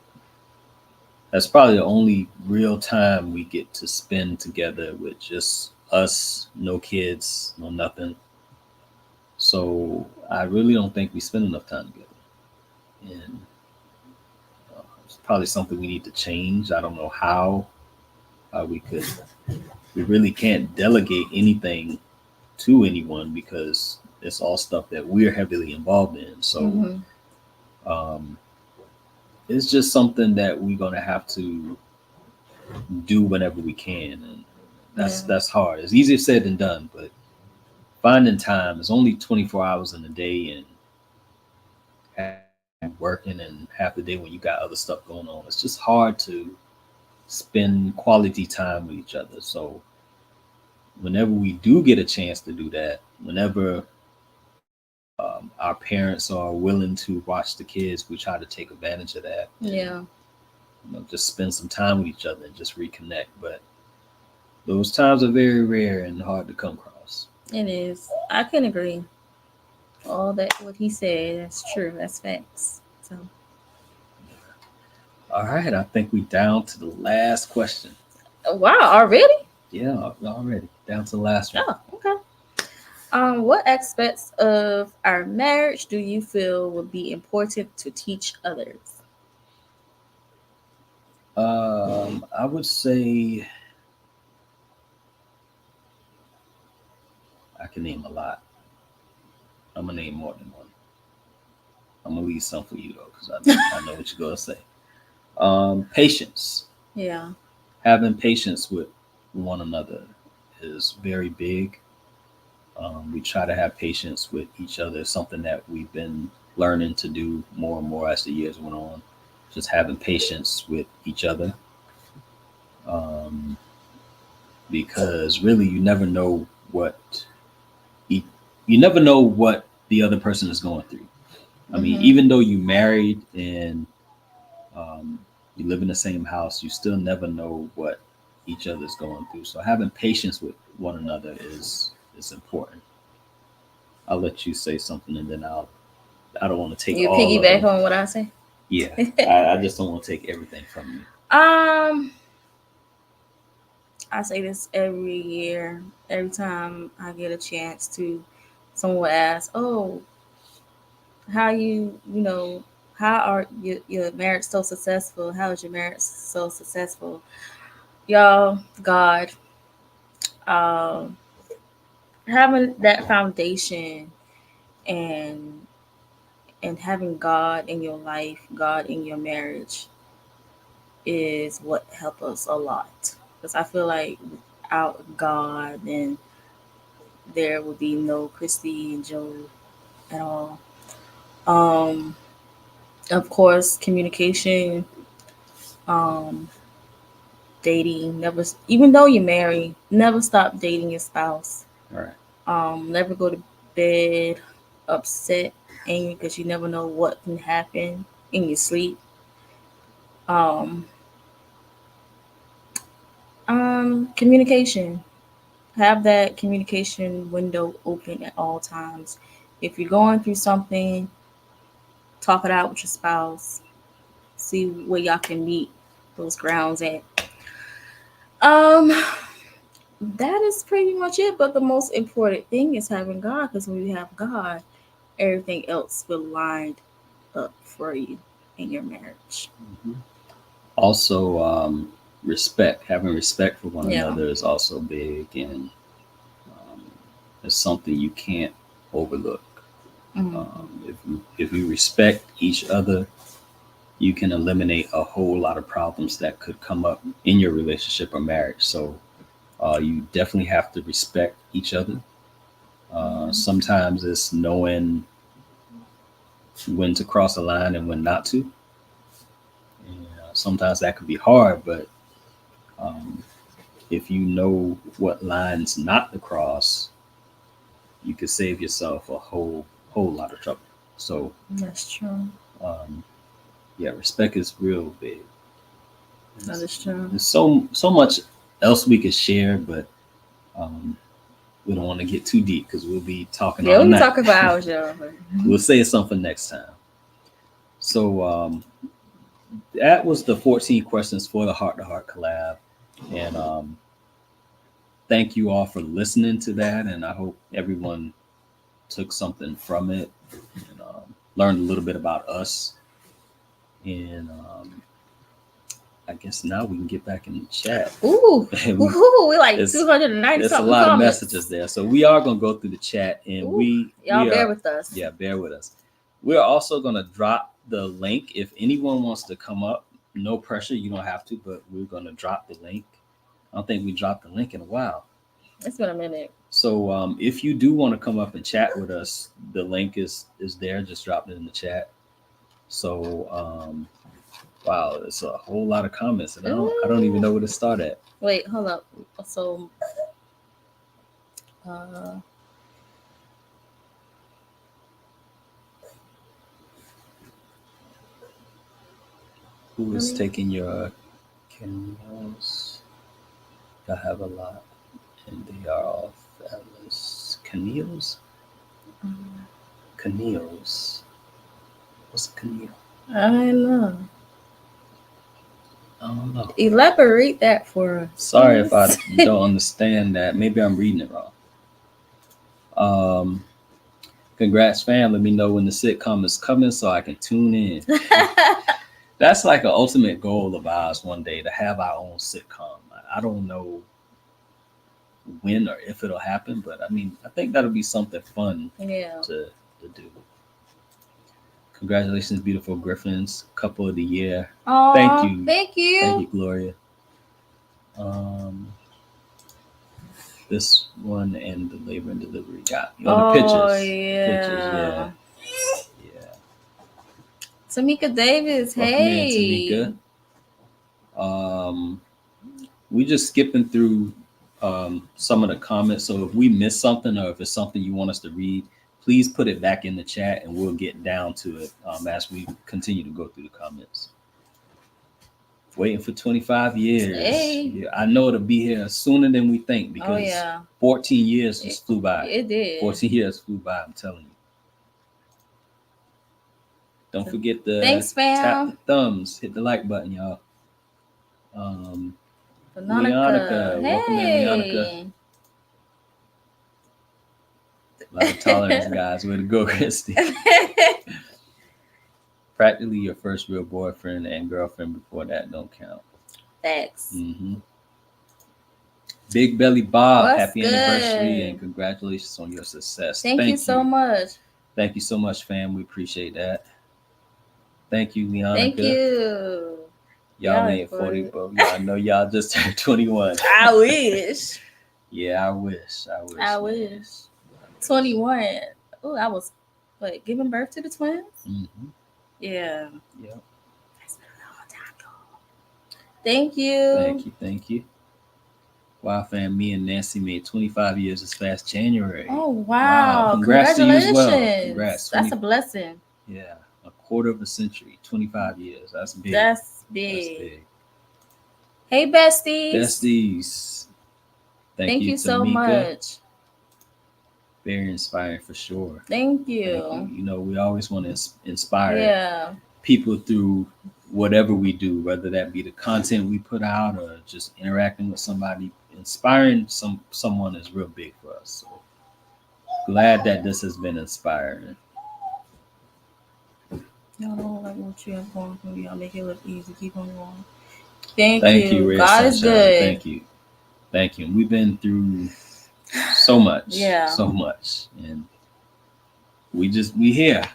[SPEAKER 1] that's probably the only real time we get to spend together with just us, no kids, no nothing. So I really don't think we spend enough time together. And it's probably something we need to change. I don't know how we could. We really can't delegate anything to anyone because it's all stuff that we're heavily involved in. So it's just something that we're going to have to do whenever we can. And that's hard. It's easier said than done, but finding time is only 24 hours in a day, and working and half the day when you got other stuff going on. It's just hard to spend quality time with each other. So whenever we do get a chance to do that, whenever our parents are willing to watch the kids, we try to take advantage of that.
[SPEAKER 2] Yeah.
[SPEAKER 1] Just spend some time with each other and just reconnect. But those times are very rare and hard to come across.
[SPEAKER 2] It is. I can agree. All that what he said, that's true. That's facts. So.
[SPEAKER 1] All right, I think we down to the last question.
[SPEAKER 2] Wow, already?
[SPEAKER 1] Yeah, already down to the last one.
[SPEAKER 2] Oh, okay. What aspects of our marriage do you feel would be important to teach others?
[SPEAKER 1] I would say I can name a lot. I'm gonna name more than one. I'm gonna leave some for you though, because I know what you're gonna say. Patience.
[SPEAKER 2] Yeah.
[SPEAKER 1] Having patience with one another is very big. We try to have patience with each other. Something that we've been learning to do more and more as the years went on. Just having patience with each other, um, because really you never know what e- you never know what the other person is going through. I mean, even though you married and um, you live in the same house, you still never know what each other's going through. So having patience with one another is important. I'll let you say something, and then I don't want to take
[SPEAKER 2] You
[SPEAKER 1] all of
[SPEAKER 2] piggyback
[SPEAKER 1] it.
[SPEAKER 2] on what I say.
[SPEAKER 1] Yeah, I just don't want to take everything from you.
[SPEAKER 2] I say this every year. Every time I get a chance to, someone will ask, "Oh, how how are your marriage so successful? How is your marriage so successful?" Y'all, God, um, having that foundation and having God in your life, God in your marriage, is what help us a lot. Because I feel like without God, then there would be no Christy and Joe at all. Um, of course, communication, um, dating. Never, even though you're married, never stop dating your spouse.
[SPEAKER 1] All right.
[SPEAKER 2] Never go to bed upset, angry, because you never know what can happen in your sleep. Um, Communication. Have that communication window open at all times. If you're going through something, talk it out with your spouse. See where y'all can meet those grounds at. Um, that is pretty much it. But the most important thing is having God, because when you have God, everything else will line up for you in your marriage.
[SPEAKER 1] Mhm. Also, respect. Having respect for one
[SPEAKER 2] Yeah.
[SPEAKER 1] another is also big, and it's something you can't overlook.
[SPEAKER 2] Mm.
[SPEAKER 1] If you respect each other, you can eliminate a whole lot of problems that could come up in your relationship or marriage. So you definitely have to respect each other. Sometimes it's knowing when to cross a line and when not to. And, sometimes that could be hard, but um, if you know what lines not to cross, you could save yourself a whole lot of trouble. So
[SPEAKER 2] That's true.
[SPEAKER 1] um, yeah, respect is real big.
[SPEAKER 2] That is true.
[SPEAKER 1] There's so much else we could share, but um, we don't want to get too deep because we'll be talking
[SPEAKER 2] Yeah,
[SPEAKER 1] all
[SPEAKER 2] we can
[SPEAKER 1] night.
[SPEAKER 2] talk about ours, y'all.
[SPEAKER 1] We'll say something next time. So that was the 14 questions for the Heart to Heart collab, and thank you all for listening to that. And I hope everyone took something from it and learned a little bit about us. And I guess now we can get back in the chat.
[SPEAKER 2] Ooh, we like
[SPEAKER 1] It's-
[SPEAKER 2] 290
[SPEAKER 1] There's a
[SPEAKER 2] something
[SPEAKER 1] lot of
[SPEAKER 2] comments.
[SPEAKER 1] messages there, so we are gonna go through the chat, and
[SPEAKER 2] Ooh, y'all
[SPEAKER 1] we
[SPEAKER 2] bear
[SPEAKER 1] are
[SPEAKER 2] with us.
[SPEAKER 1] yeah, bear with us. We're also gonna drop the link if anyone wants to come up. No pressure, you don't have to, but we're gonna drop the link. I don't think we dropped the link in a while.
[SPEAKER 2] It's been a minute.
[SPEAKER 1] So if you do want to come up and chat with us, the link is there. Just drop it in the chat. So wow, it's a whole lot of comments, and I don't even know where to start at.
[SPEAKER 2] Wait, hold up. So, uh,
[SPEAKER 1] Who is taking your Kenyals? I have a lot, and they are all fellas. Kenyals? Kenyals. What's a Kenyal?
[SPEAKER 2] I don't know.
[SPEAKER 1] I don't know.
[SPEAKER 2] Elaborate that for us.
[SPEAKER 1] Sorry if I don't understand that. Maybe I'm reading it wrong. Congrats, fam. Let me know when the sitcom is coming so I can tune in. That's like an ultimate goal of ours one day, to have our own sitcom. I don't know when or if it'll happen, but I mean, I think that'll be something fun
[SPEAKER 2] Yeah.
[SPEAKER 1] to do. Congratulations, beautiful Griffins, couple of the year.
[SPEAKER 2] Aw,
[SPEAKER 1] Thank you.
[SPEAKER 2] Thank you.
[SPEAKER 1] Thank you, Gloria. This one and the labor and delivery got me. Oh, the pictures. Pictures, yeah. Yeah.
[SPEAKER 2] Tamika Davis,
[SPEAKER 1] Welcome
[SPEAKER 2] hey.
[SPEAKER 1] in, Tamika. We just skipping through some of the comments. So if we miss something or if it's something you want us to read, please put it back in the chat and we'll get down to it as we continue to go through the comments. Waiting for 25 years.
[SPEAKER 2] Hey.
[SPEAKER 1] Yeah, I know it'll be here sooner than we think because 14 years just flew by.
[SPEAKER 2] It did.
[SPEAKER 1] 14 years flew by, I'm telling you. Don't forget to
[SPEAKER 2] Thanks, fam.
[SPEAKER 1] tap the thumbs, hit the like button, y'all.
[SPEAKER 2] Leonica.
[SPEAKER 1] Hey. Welcome in, Leonica. A lot of tolerance, guys. Way to go, Christy. Practically your first real boyfriend and girlfriend before that don't count.
[SPEAKER 2] Thanks.
[SPEAKER 1] Mm-hmm. Big Belly Bob,
[SPEAKER 2] What's
[SPEAKER 1] happy
[SPEAKER 2] good?
[SPEAKER 1] Anniversary and congratulations on your success.
[SPEAKER 2] Thank you so much.
[SPEAKER 1] Thank you so much, fam. We appreciate that. Thank you, Leonica.
[SPEAKER 2] Thank you.
[SPEAKER 1] Y'all ain't 40, but I know y'all just turned 21.
[SPEAKER 2] I wish.
[SPEAKER 1] Yeah, I wish.
[SPEAKER 2] I wish. 21. Oh, I was giving birth to the twins?
[SPEAKER 1] Mm-hmm.
[SPEAKER 2] Yeah.
[SPEAKER 1] Yep.
[SPEAKER 2] That's been a long time ago. Thank you.
[SPEAKER 1] Thank you. Wow, fam. Me and Nancy made 25 years this past January.
[SPEAKER 2] Oh, wow.
[SPEAKER 1] Congrats to you as well. Congrats.
[SPEAKER 2] That's a blessing.
[SPEAKER 1] Yeah. A quarter of a century, 25 years. That's big.
[SPEAKER 2] That's big. Hey, besties.
[SPEAKER 1] Thank you
[SPEAKER 2] so much.
[SPEAKER 1] Very inspiring for sure.
[SPEAKER 2] Thank you.
[SPEAKER 1] You know, we always want to inspire people through whatever we do, whether that be the content we put out or just interacting with somebody. Inspiring someone is real big for us. So glad that this has been inspiring. Y'all don't like what you have going through. Y'all make it look easy. Keep on going. Thank you. God is good. Thank you. We've been through so much. Yeah. So much. And we here.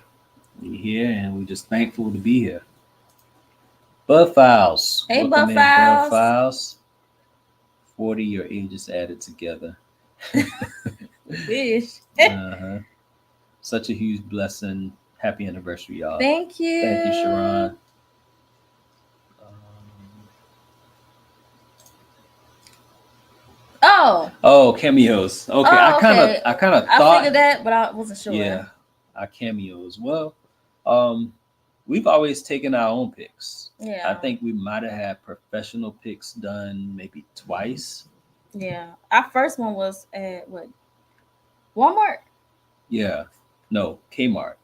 [SPEAKER 1] We here and we're just thankful to be here. Bud Files.
[SPEAKER 2] Hey, Bud Files.
[SPEAKER 1] Bud Files. 40, your ages added together.
[SPEAKER 2] Wish.
[SPEAKER 1] Such a huge blessing. Happy anniversary, y'all.
[SPEAKER 2] Thank you.
[SPEAKER 1] Thank you, Sharon. Cameos. Okay, I kind of thought.
[SPEAKER 2] I figured that, but I wasn't sure.
[SPEAKER 1] Yeah, our cameos. Well, we've always taken our own picks.
[SPEAKER 2] Yeah.
[SPEAKER 1] I think we might have had professional picks done maybe twice.
[SPEAKER 2] Yeah, our first one was at what? Walmart.
[SPEAKER 1] Yeah, no, Kmart.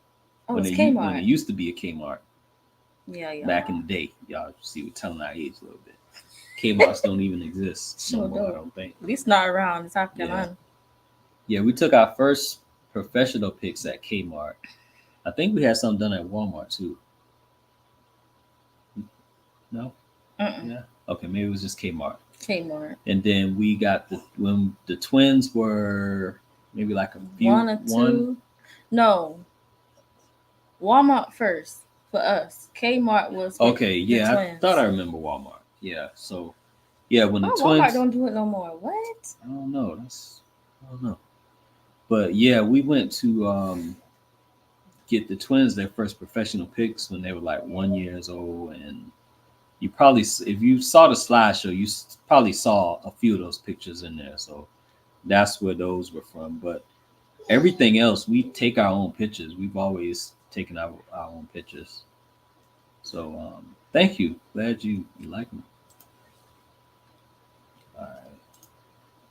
[SPEAKER 2] Oh, it's Kmart.
[SPEAKER 1] When it used to be a Kmart.
[SPEAKER 2] Yeah.
[SPEAKER 1] Back in the day, y'all see, we're telling our age a little bit. Kmarts don't even exist no more, I don't think.
[SPEAKER 2] At least not around South Carolina.
[SPEAKER 1] Yeah, we took our first professional picks at Kmart. I think we had some done at Walmart too. No? Yeah. Okay, maybe it was just Kmart. And then we got when the twins were maybe like a few.
[SPEAKER 2] One or two. No. Walmart first for us. Kmart was
[SPEAKER 1] okay. Yeah, I thought I remember Walmart. Yeah. So, yeah, when the twins.
[SPEAKER 2] Walmart don't do it no more. What?
[SPEAKER 1] I don't know. I don't know. But yeah, we went to get the twins their first professional picks when they were like 1 year old, and you probably, if you saw the slideshow, you probably saw a few of those pictures in there. So that's where those were from. But everything else, we take our own pictures. We've always taken our own pictures. So thank you. Glad you like them. All right.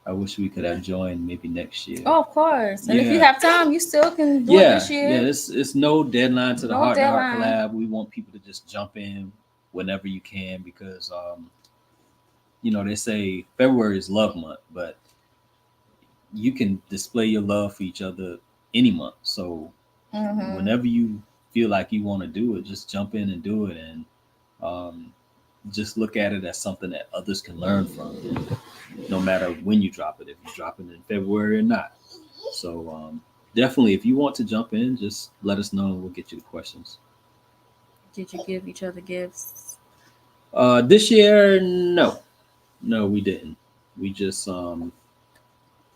[SPEAKER 1] I wish we could have joined maybe next year.
[SPEAKER 2] Oh, of course. And if you have time, you still can do it this year.
[SPEAKER 1] Yeah, it's no deadline to the Heart Collab. We want people to just jump in whenever you can because, they say February is love month, but you can display your love for each other any month. So whenever you feel like you want to do it, just jump in and do it. And just look at it as something that others can learn from. And no matter when you drop it, if you drop it in February or not. So definitely, if you want to jump in, just let us know and we'll get you the questions.
[SPEAKER 2] Did you give each other gifts?
[SPEAKER 1] This year, no, we didn't. We just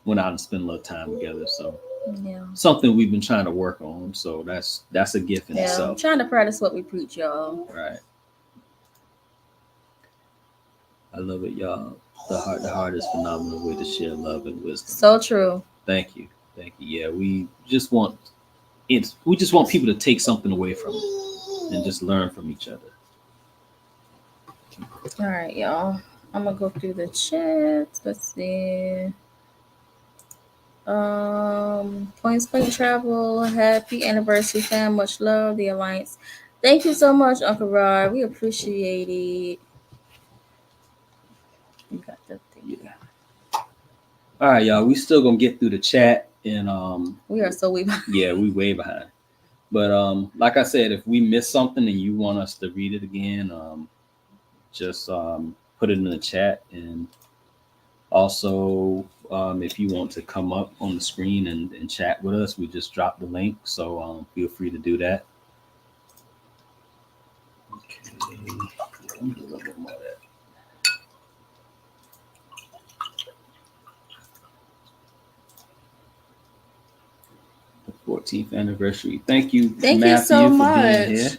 [SPEAKER 1] went out and spent a little time together. So
[SPEAKER 2] Yeah.
[SPEAKER 1] something we've been trying to work on. So that's a gift in
[SPEAKER 2] I'm
[SPEAKER 1] itself.
[SPEAKER 2] trying to practice what we preach, y'all.
[SPEAKER 1] Right. I love it, y'all. The heart is phenomenal way to share love and wisdom.
[SPEAKER 2] So true.
[SPEAKER 1] Thank you. Thank you. Yeah, we just want people to take something away from it and just learn from each other.
[SPEAKER 2] All right, y'all. I'm gonna go through the chat. Let's see. Point Spring Travel, happy anniversary, fam. Much love, the Alliance. Thank you so much, Uncle Rod. We appreciate it. You got that thing.
[SPEAKER 1] Yeah. All right, y'all. We still gonna get through the chat, and
[SPEAKER 2] we are so way behind.
[SPEAKER 1] Yeah, we way behind. But like I said, if we miss something and you want us to read it again, just put it in the chat, and also if you want to come up on the screen and chat with us, we just dropped the link, so feel free to do that. Okay, let me do a little bit more of that. The 14th anniversary. Thank you,
[SPEAKER 2] Thank
[SPEAKER 1] Matthew,
[SPEAKER 2] you so
[SPEAKER 1] for
[SPEAKER 2] much.
[SPEAKER 1] being here.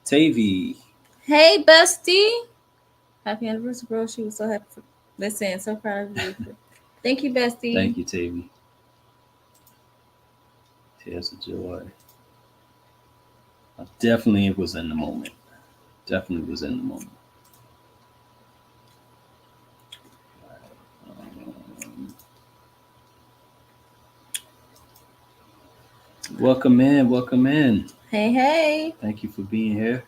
[SPEAKER 1] Tavy.
[SPEAKER 2] Hey, bestie. Happy anniversary, bro. She was so happy. Listen, so proud of you. Thank you, bestie.
[SPEAKER 1] Thank you, Tavy. Tears of joy. I definitely was in the moment. Definitely was in the moment. Welcome in. Welcome in.
[SPEAKER 2] Hey, hey.
[SPEAKER 1] Thank you for being here.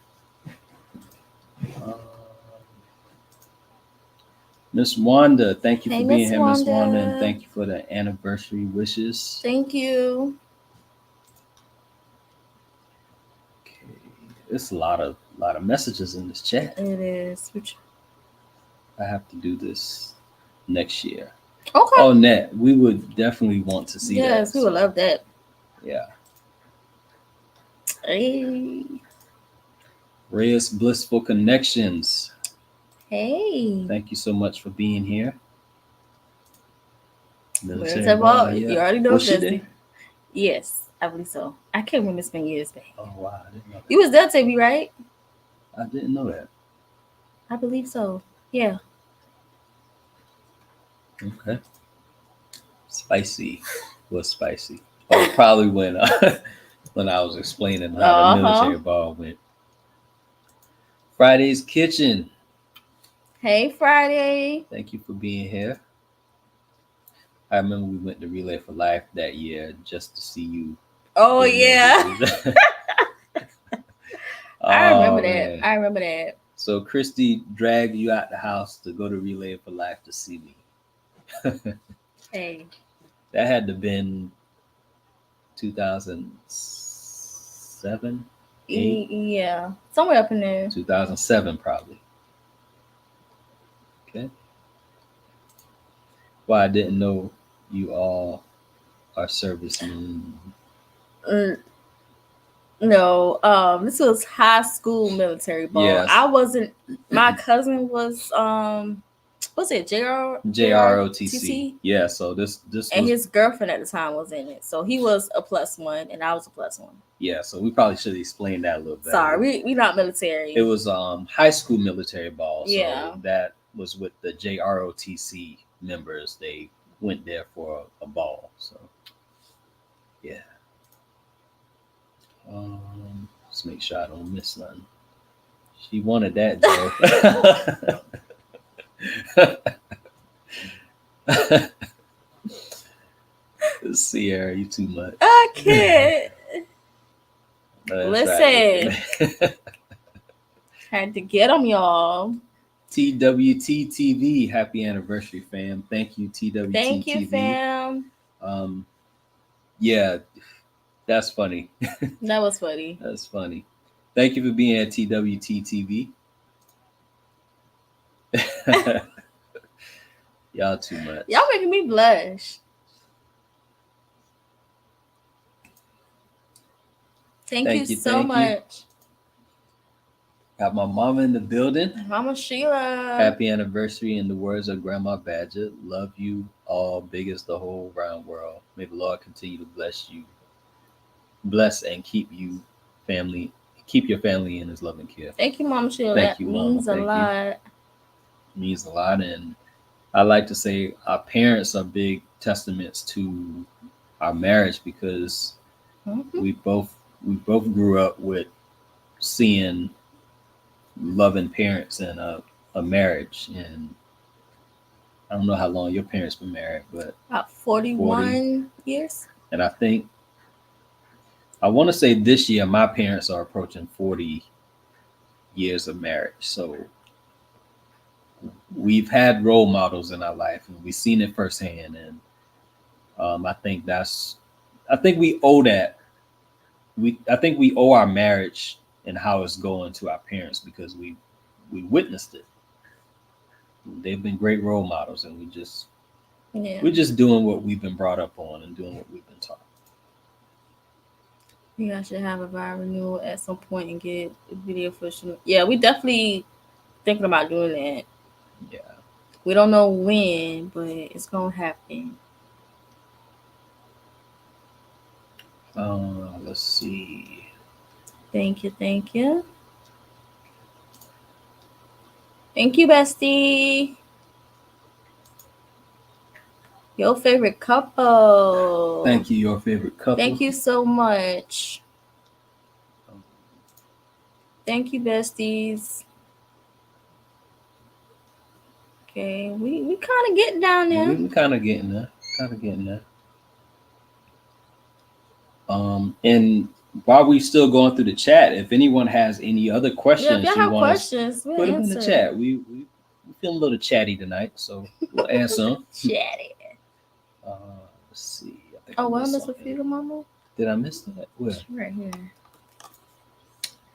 [SPEAKER 1] Miss Wanda, thank you for being here, Miss Wanda, and thank you for the anniversary wishes.
[SPEAKER 2] Thank you.
[SPEAKER 1] Okay, it's a lot of messages in this chat.
[SPEAKER 2] It is.
[SPEAKER 1] I have to do this next year.
[SPEAKER 2] Okay.
[SPEAKER 1] Oh, Net, we would definitely want to see that.
[SPEAKER 2] Yes, we would love that.
[SPEAKER 1] Yeah.
[SPEAKER 2] Hey.
[SPEAKER 1] Reyes Blissful Connections.
[SPEAKER 2] Hey.
[SPEAKER 1] Thank you so much for being here.
[SPEAKER 2] Military ball. Yeah. You already know that. Yes, I believe so. I can't remember. It's been years back.
[SPEAKER 1] Oh, wow. I didn't know that.
[SPEAKER 2] You was there, Tavy, right?
[SPEAKER 1] I didn't know that.
[SPEAKER 2] I believe so. Yeah.
[SPEAKER 1] Okay. Spicy. Was spicy. Oh, probably when I was explaining how the military ball went. Friday's Kitchen.
[SPEAKER 2] Hey, Friday.
[SPEAKER 1] Thank you for being here. I remember we went to Relay for Life that year just to see you.
[SPEAKER 2] Oh, yeah. I remember that.
[SPEAKER 1] Man.
[SPEAKER 2] I remember that.
[SPEAKER 1] So Christy dragged you out the house to go to Relay for Life to see me.
[SPEAKER 2] Hey.
[SPEAKER 1] That had to have been 2007, 8?
[SPEAKER 2] Yeah, somewhere up in there.
[SPEAKER 1] 2007 probably. Okay. Well, I didn't know you all are servicemen.
[SPEAKER 2] No, this was high school military ball. Yes. I wasn't. My cousin was what's it?
[SPEAKER 1] JROTC. Yeah, so this
[SPEAKER 2] and his girlfriend at the time was in it. So he was a +1 and I was a +1.
[SPEAKER 1] Yeah, so we probably should explain that a little bit.
[SPEAKER 2] Sorry, we not military.
[SPEAKER 1] It was high school military ball. So
[SPEAKER 2] yeah.
[SPEAKER 1] That was with the JROTC members. They went there for a ball. So yeah. Let's make sure I don't miss nothing. She wanted that, Joe. Sierra, you too much.
[SPEAKER 2] I can't. Listen. Right. Had to get them, y'all.
[SPEAKER 1] TWT TV, happy anniversary, fam. Thank you, TWT
[SPEAKER 2] Thank you,
[SPEAKER 1] TV.
[SPEAKER 2] Fam.
[SPEAKER 1] Yeah, that's funny.
[SPEAKER 2] That was funny.
[SPEAKER 1] That's funny. Thank you for being at TWT TV. Y'all too much.
[SPEAKER 2] Y'all making me blush. Thank you so much.
[SPEAKER 1] Got my mama in the building.
[SPEAKER 2] Mama Sheila.
[SPEAKER 1] Happy anniversary in the words of Grandma Badger. Love you all, big as the whole round world. May the Lord continue to bless you. Bless and keep you family. Keep your family in his loving care.
[SPEAKER 2] Thank you, Mama Sheila.
[SPEAKER 1] Thank
[SPEAKER 2] That
[SPEAKER 1] you,
[SPEAKER 2] means
[SPEAKER 1] Mama.
[SPEAKER 2] a
[SPEAKER 1] Thank you.
[SPEAKER 2] lot.
[SPEAKER 1] Means a lot. And I like to say our parents are big testaments to our marriage because we both grew up with seeing loving parents in a marriage. And I don't know how long your parents been married, but
[SPEAKER 2] about 41 years.
[SPEAKER 1] And I want to say this year my parents are approaching 40 years of marriage. So we've had role models in our life and we've seen it firsthand. And I think we owe that. I think we owe our marriage and how it's going to our parents because we witnessed it. They've been great role models, and we're just doing what we've been brought up on and doing what we've been taught.
[SPEAKER 2] You guys should have a vow renewal at some point and get a video footage. Yeah, we definitely thinking about doing that.
[SPEAKER 1] Yeah.
[SPEAKER 2] We don't know when, but it's gonna happen.
[SPEAKER 1] Let's see.
[SPEAKER 2] Thank you. Thank you, bestie. Your favorite couple.
[SPEAKER 1] Thank you, your favorite couple.
[SPEAKER 2] Thank you so much. Thank you, besties. Okay, we kind of getting down there.
[SPEAKER 1] We kind of getting there. And while we still going through the chat, if anyone has any other questions,
[SPEAKER 2] if you have questions, we'll
[SPEAKER 1] put them
[SPEAKER 2] answer.
[SPEAKER 1] in the chat. We feel a little chatty tonight, so we'll answer them.
[SPEAKER 2] Chatty.
[SPEAKER 1] Let's see.
[SPEAKER 2] Wellness with Frugal Mama.
[SPEAKER 1] Did I miss that? Where?
[SPEAKER 2] Right here.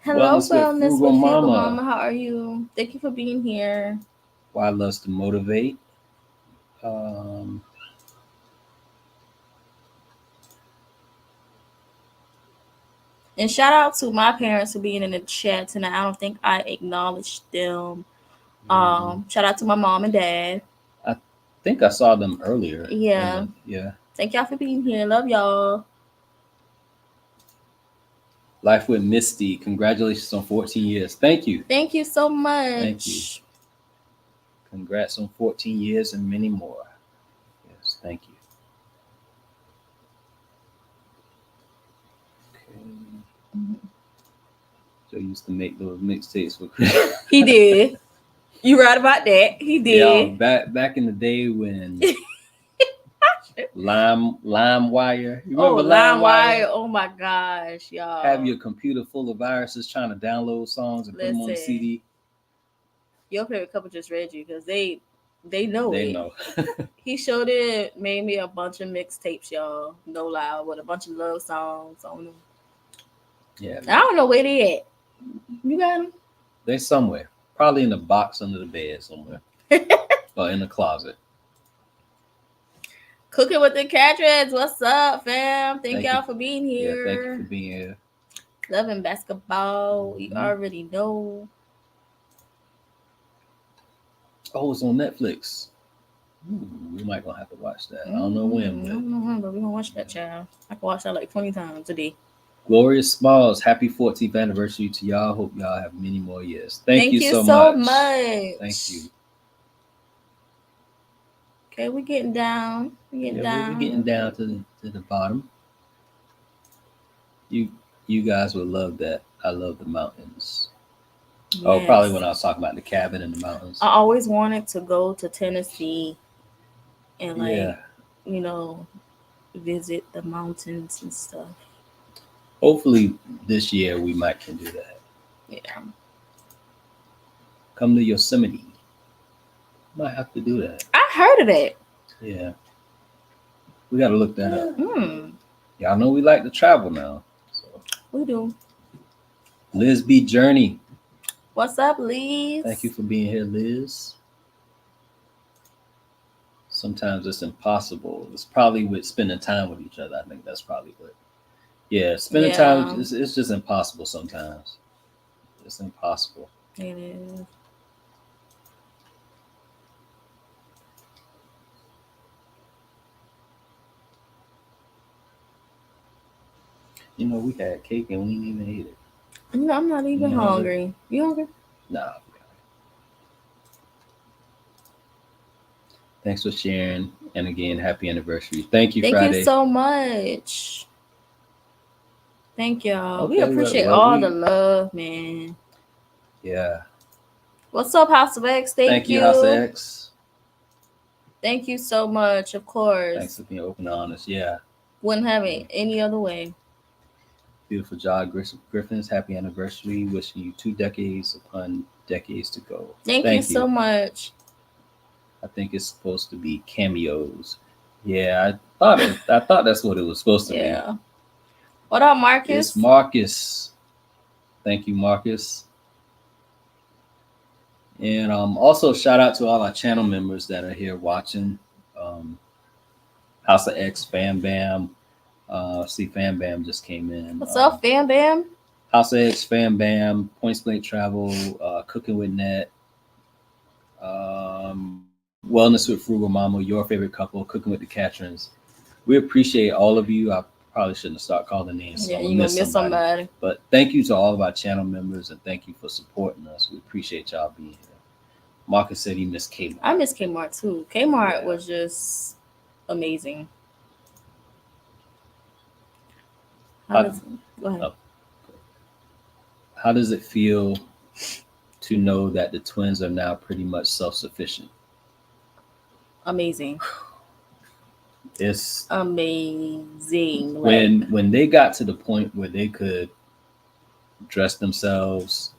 [SPEAKER 2] Hello, Wellness with Frugal Mama. How are you? Thank you for being here.
[SPEAKER 1] Why loves to motivate.
[SPEAKER 2] And shout out to my parents for being in the chat tonight. I don't think I acknowledged them. Shout out to my mom and dad.
[SPEAKER 1] I think I saw them earlier.
[SPEAKER 2] Yeah. Thank y'all for being here. Love y'all.
[SPEAKER 1] Life with Misty. Congratulations on 14 years. Thank you.
[SPEAKER 2] Thank you so much.
[SPEAKER 1] Thank you. Congrats on 14 years and many more. Yes, thank you. Joe used to make those mixtapes with Chris.
[SPEAKER 2] He did. You right about that. He did.
[SPEAKER 1] Yeah, back in the day when LimeWire. You remember
[SPEAKER 2] LimeWire? Oh my gosh, y'all.
[SPEAKER 1] Have your computer full of viruses trying to download songs and put them on the CD.
[SPEAKER 2] Your favorite couple just read you because they know
[SPEAKER 1] they
[SPEAKER 2] it.
[SPEAKER 1] Know.
[SPEAKER 2] He showed it, made me a bunch of mixtapes, y'all. No lie, with a bunch of love songs on them.
[SPEAKER 1] Yeah.
[SPEAKER 2] I don't know where they at. You got them?
[SPEAKER 1] They somewhere. Probably in the box under the bed somewhere. Or in the closet.
[SPEAKER 2] Cooking with the Catreds. What's up, fam? Thank y'all for being here.
[SPEAKER 1] Yeah, thank you for being here.
[SPEAKER 2] Loving basketball. You already know.
[SPEAKER 1] Oh, it's on Netflix. We might gonna have to watch that. I don't know when.
[SPEAKER 2] I don't know when, but we're gonna watch that, child. I can watch that like 20 times a day.
[SPEAKER 1] Glorious Smalls, happy 14th anniversary to y'all. Hope y'all have many more years. Thank you so much. Thank you.
[SPEAKER 2] Okay, we're getting down. We're getting
[SPEAKER 1] down to the bottom. You guys would love that. I love the mountains. Yes. Oh, probably when I was talking about the cabin in the mountains.
[SPEAKER 2] I always wanted to go to Tennessee and visit the mountains and stuff.
[SPEAKER 1] Hopefully this year we can do that.
[SPEAKER 2] Yeah.
[SPEAKER 1] Come to Yosemite. Might have to do that.
[SPEAKER 2] I heard of it.
[SPEAKER 1] Yeah. We got to look that up. Y'all know we like to travel now. So.
[SPEAKER 2] We do.
[SPEAKER 1] Liz B. Journey.
[SPEAKER 2] What's up, Liz?
[SPEAKER 1] Thank you for being here, Liz. Sometimes it's impossible. It's probably with spending time with each other. I think that's probably what. Yeah, spending time, it's just impossible sometimes. It's impossible.
[SPEAKER 2] It is.
[SPEAKER 1] We had cake and we didn't even eat it.
[SPEAKER 2] I'm not even
[SPEAKER 1] You hungry?
[SPEAKER 2] hungry. You hungry?
[SPEAKER 1] Nah. Thanks for sharing. And again, happy anniversary. Thank you,
[SPEAKER 2] Thank
[SPEAKER 1] Friday.
[SPEAKER 2] you so much. Thank y'all. We
[SPEAKER 1] Okay,
[SPEAKER 2] appreciate all the love, man.
[SPEAKER 1] Yeah.
[SPEAKER 2] What's up, House of X?
[SPEAKER 1] Thank you, House of X.
[SPEAKER 2] Thank you so much, of course.
[SPEAKER 1] Thanks for being open and honest. Yeah.
[SPEAKER 2] Wouldn't have it any other way.
[SPEAKER 1] Beautiful job, Griffins. Happy anniversary. Wishing you 2 decades upon decades to go.
[SPEAKER 2] Thank you so much.
[SPEAKER 1] I think it's supposed to be cameos. Yeah, I thought that's what it was supposed to be.
[SPEAKER 2] What up, Marcus?
[SPEAKER 1] It's Marcus. Thank you, Marcus. And also shout out to all our channel members that are here watching. House of X, Fam Bam. See, Fam Bam just came in.
[SPEAKER 2] What's up, Fam Bam?
[SPEAKER 1] House of X, Fam Bam, Points Blank Travel, Cooking with Net, Wellness with Frugal Mama, Your Favorite Couple, Cooking with the Catrins. We appreciate all of you. I probably shouldn't have started calling names.
[SPEAKER 2] Yeah, you're going to miss somebody.
[SPEAKER 1] But thank you to all of our channel members, and thank you for supporting us. We appreciate y'all being here. Marcus said he missed Kmart.
[SPEAKER 2] I miss Kmart too. Kmart was just amazing. Go ahead.
[SPEAKER 1] How does it feel to know that the twins are now pretty much self-sufficient?
[SPEAKER 2] Amazing.
[SPEAKER 1] It's
[SPEAKER 2] amazing.
[SPEAKER 1] When they got to the point where they could dress themselves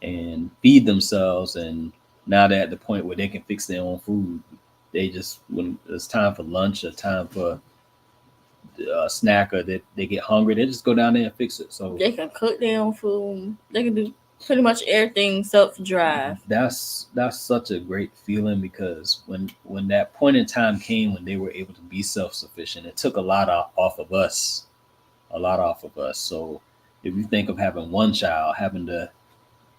[SPEAKER 1] and feed themselves, and now they're at the point where they can fix their own food. They just, when it's time for lunch or time for a snack, or they get hungry, they just go down there and fix it. So
[SPEAKER 2] they can cook their own food. They can do pretty much everything self-drive.
[SPEAKER 1] That's such a great feeling, because when that point in time came when they were able to be self-sufficient, it took a lot off of us. So if you think of having one child, having to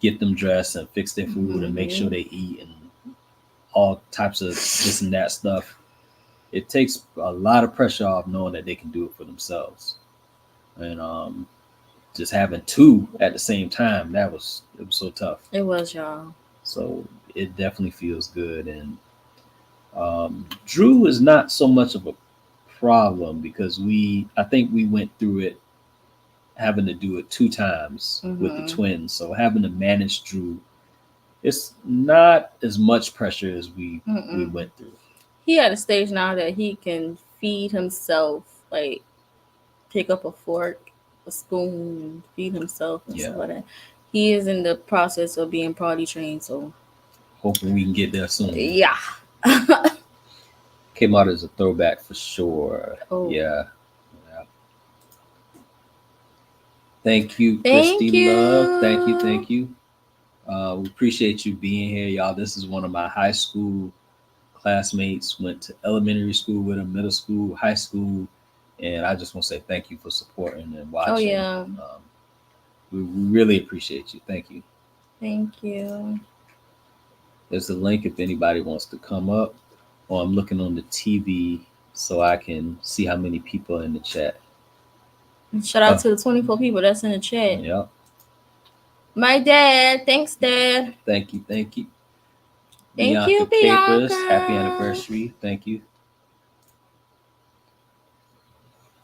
[SPEAKER 1] get them dressed and fix their food and make sure they eat and all types of this and that stuff, it takes a lot of pressure off knowing that they can do it for themselves. And just having two at the same time, it was so tough.
[SPEAKER 2] It was, y'all.
[SPEAKER 1] So it definitely feels good. And Drew is not so much of a problem, because I think we went through it having to do it 2 times with the twins. So having to manage Drew, it's not as much pressure as we went through.
[SPEAKER 2] He at a stage now that he can feed himself, like pick up a fork, a spoon, feed himself and stuff like that. He is in the process of being potty trained, so
[SPEAKER 1] hoping we can get there soon.
[SPEAKER 2] Yeah.
[SPEAKER 1] Kmart is a throwback for sure. Oh. Yeah. Thank you, Christy Love. Thank you. We appreciate you being here, y'all. This is one of my high school classmates. Went to elementary school with him, middle school, high school, and I just want to say thank you for supporting and watching.
[SPEAKER 2] Oh yeah.
[SPEAKER 1] We really appreciate you. Thank you.
[SPEAKER 2] Thank you.
[SPEAKER 1] There's a link if anybody wants to come up. Or I'm looking on the TV so I can see how many people are in the chat.
[SPEAKER 2] Shout out to the 24 people that's in the chat.
[SPEAKER 1] Yep.
[SPEAKER 2] My dad. Thanks, Dad.
[SPEAKER 1] Thank you.
[SPEAKER 2] Thank you,
[SPEAKER 1] Bianca Capers. Happy anniversary. Thank you.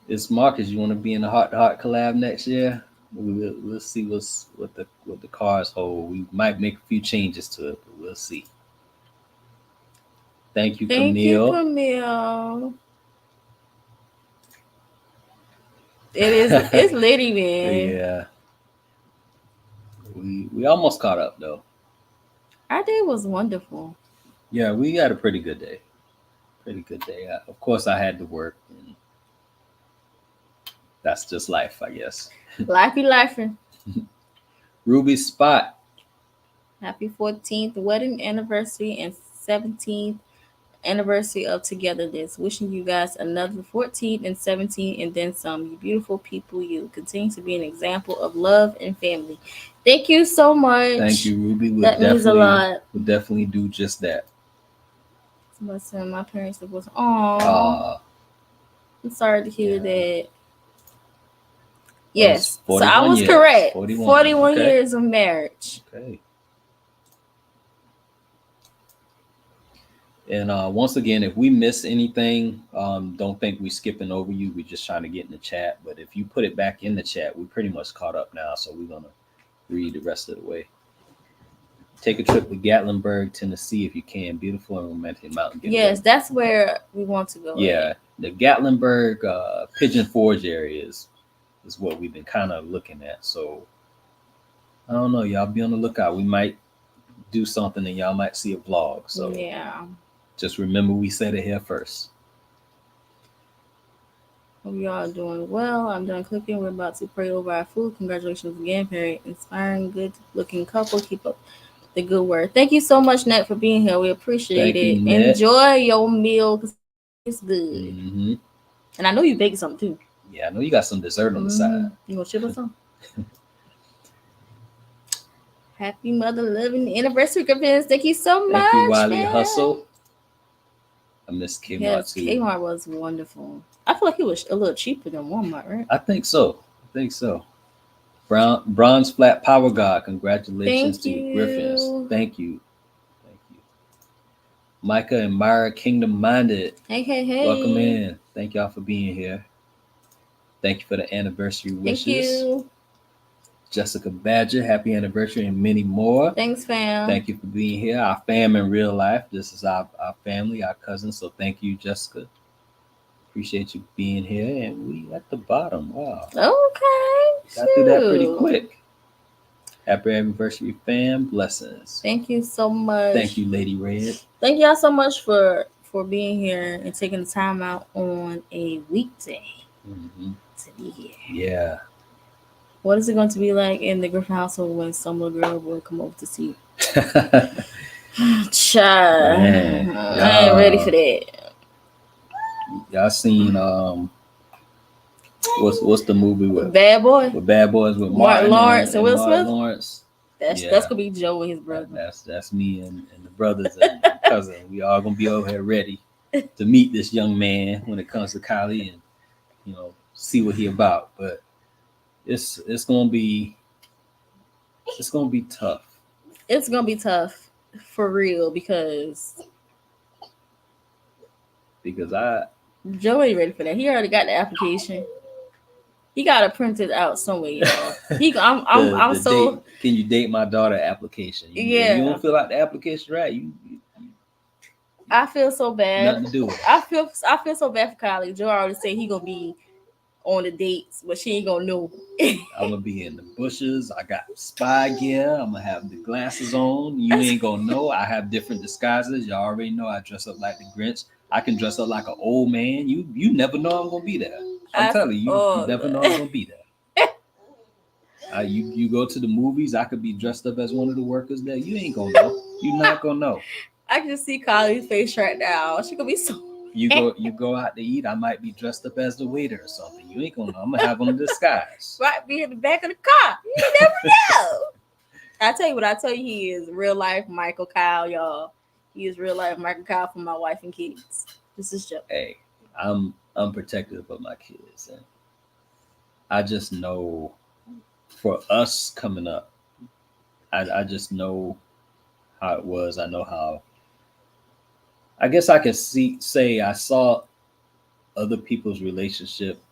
[SPEAKER 1] It's Marcus. You want to be in the Heart Collab next year? We'll see what the cards hold. We might make a few changes to it, but we'll see. Thank you, Camille.
[SPEAKER 2] Thank you, Camille. It's litty, man.
[SPEAKER 1] Yeah. We almost caught up though.
[SPEAKER 2] Our day was wonderful.
[SPEAKER 1] Yeah, we had a pretty good day. Of course, I had to work, and that's just life, I guess.
[SPEAKER 2] Lifey.
[SPEAKER 1] Ruby Spot.
[SPEAKER 2] Happy 14th wedding anniversary and 17th anniversary of togetherness. Wishing you guys another 14 and 17 and then some. You beautiful people. You continue to be an example of love and family. Thank you so much.
[SPEAKER 1] Thank you, Ruby.
[SPEAKER 2] That means a lot.
[SPEAKER 1] We'll definitely do just that.
[SPEAKER 2] Listen, my parents was I'm sorry to hear that. Yes, so I was correct. 41
[SPEAKER 1] okay.
[SPEAKER 2] years of marriage.
[SPEAKER 1] Okay. And once again, if we miss anything, don't think we're skipping over you. We're just trying to get in the chat. But if you put it back in the chat, we're pretty much caught up now. So we're going to read the rest of the way. Take a trip to Gatlinburg, Tennessee, if you can. Beautiful and romantic mountain.
[SPEAKER 2] Yes, that's where we want to go.
[SPEAKER 1] Yeah, the Gatlinburg Pigeon Forge area is what we've been kind of looking at. So I don't know, y'all be on the lookout. We might do something and y'all might see a vlog. So
[SPEAKER 2] yeah,
[SPEAKER 1] just remember we said it here first.
[SPEAKER 2] Hope you all doing well. I'm done cooking. We're about to pray over our food. Congratulations again, very inspiring, good looking couple. Keep up the good work. Thank you so much, Nat, for being here. We appreciate it. Enjoy your meal because it's good.
[SPEAKER 1] Mm-hmm.
[SPEAKER 2] And I know you baked something too.
[SPEAKER 1] Yeah, I know you got some dessert on the side.
[SPEAKER 2] You gonna chip us some? Happy mother loving anniversary, Griffins. Thank you so much.
[SPEAKER 1] Thank you, Wiley Hustle. I miss Kmart too.
[SPEAKER 2] Kmart was wonderful. I feel like it was a little cheaper than Walmart, right?
[SPEAKER 1] I think so. Bronze Flat Power God. Congratulations to you, Griffins. Thank you. Micah and Myra Kingdom Minded.
[SPEAKER 2] Hey.
[SPEAKER 1] Welcome in. Thank y'all for being here. Thank you for the anniversary wishes.
[SPEAKER 2] Thank you.
[SPEAKER 1] Jessica Badger, happy anniversary and many more.
[SPEAKER 2] Thanks, fam.
[SPEAKER 1] Thank you for being here. Our fam in real life. This is our family, our cousins. So thank you, Jessica. Appreciate you being here. And we at the bottom. Wow.
[SPEAKER 2] Okay.
[SPEAKER 1] Got through that pretty quick. Happy anniversary, fam. Blessings.
[SPEAKER 2] Thank you so much.
[SPEAKER 1] Thank you, Lady Red.
[SPEAKER 2] Thank y'all so much for being here and taking the time out on a weekday to be here.
[SPEAKER 1] Yeah.
[SPEAKER 2] What is it going to be like in the Griffin household when some little girl will come over to see you? Child, man, I ain't ready for that.
[SPEAKER 1] Y'all seen what's the movie with
[SPEAKER 2] Bad Boy?
[SPEAKER 1] With Bad Boys with
[SPEAKER 2] Martin Lawrence and Will Smith.
[SPEAKER 1] Lawrence.
[SPEAKER 2] That's gonna be Joe and his brother.
[SPEAKER 1] That's me and the brothers and cousin. We all gonna be over here ready to meet this young man when it comes to Kylie and see what he about. But it's gonna be tough.
[SPEAKER 2] It's gonna be tough for real because Joe ain't ready for that. He already got the application. He got to print it out somewhere, y'all. I'm so.
[SPEAKER 1] Date, can you date my daughter application?
[SPEAKER 2] Yeah.
[SPEAKER 1] You don't fill out the application right. You
[SPEAKER 2] I feel so bad.
[SPEAKER 1] Nothing to do with it.
[SPEAKER 2] I feel so bad for Kylie. Joe already said he gonna be on the dates, but she ain't gonna know.
[SPEAKER 1] I'm gonna be in the bushes. I got spy gear. I'm gonna have the glasses on. You ain't gonna know. I have different disguises. Y'all already know I dress up like the Grinch. I can dress up like an old man. You never know I'm gonna be there. I'm telling you, you never know I'm gonna be there. You go to the movies. I could be dressed up as one of the workers there. You ain't gonna know. You're not gonna know.
[SPEAKER 2] I can see Kylie's face right now. She gonna be so.
[SPEAKER 1] You go out to eat. I might be dressed up as the waiter or something. You ain't gonna know. I'm gonna have on a disguise.
[SPEAKER 2] Right, be in the back of the car. You never know. I tell you what. I tell you, he is real life Michael Kyle, y'all. He is real life Michael Kyle for my wife and kids. This is Joe.
[SPEAKER 1] Hey, I'm protective of my kids, and I just know for us coming up, I just know how it was. I know how. I guess I could say I saw other people's relationship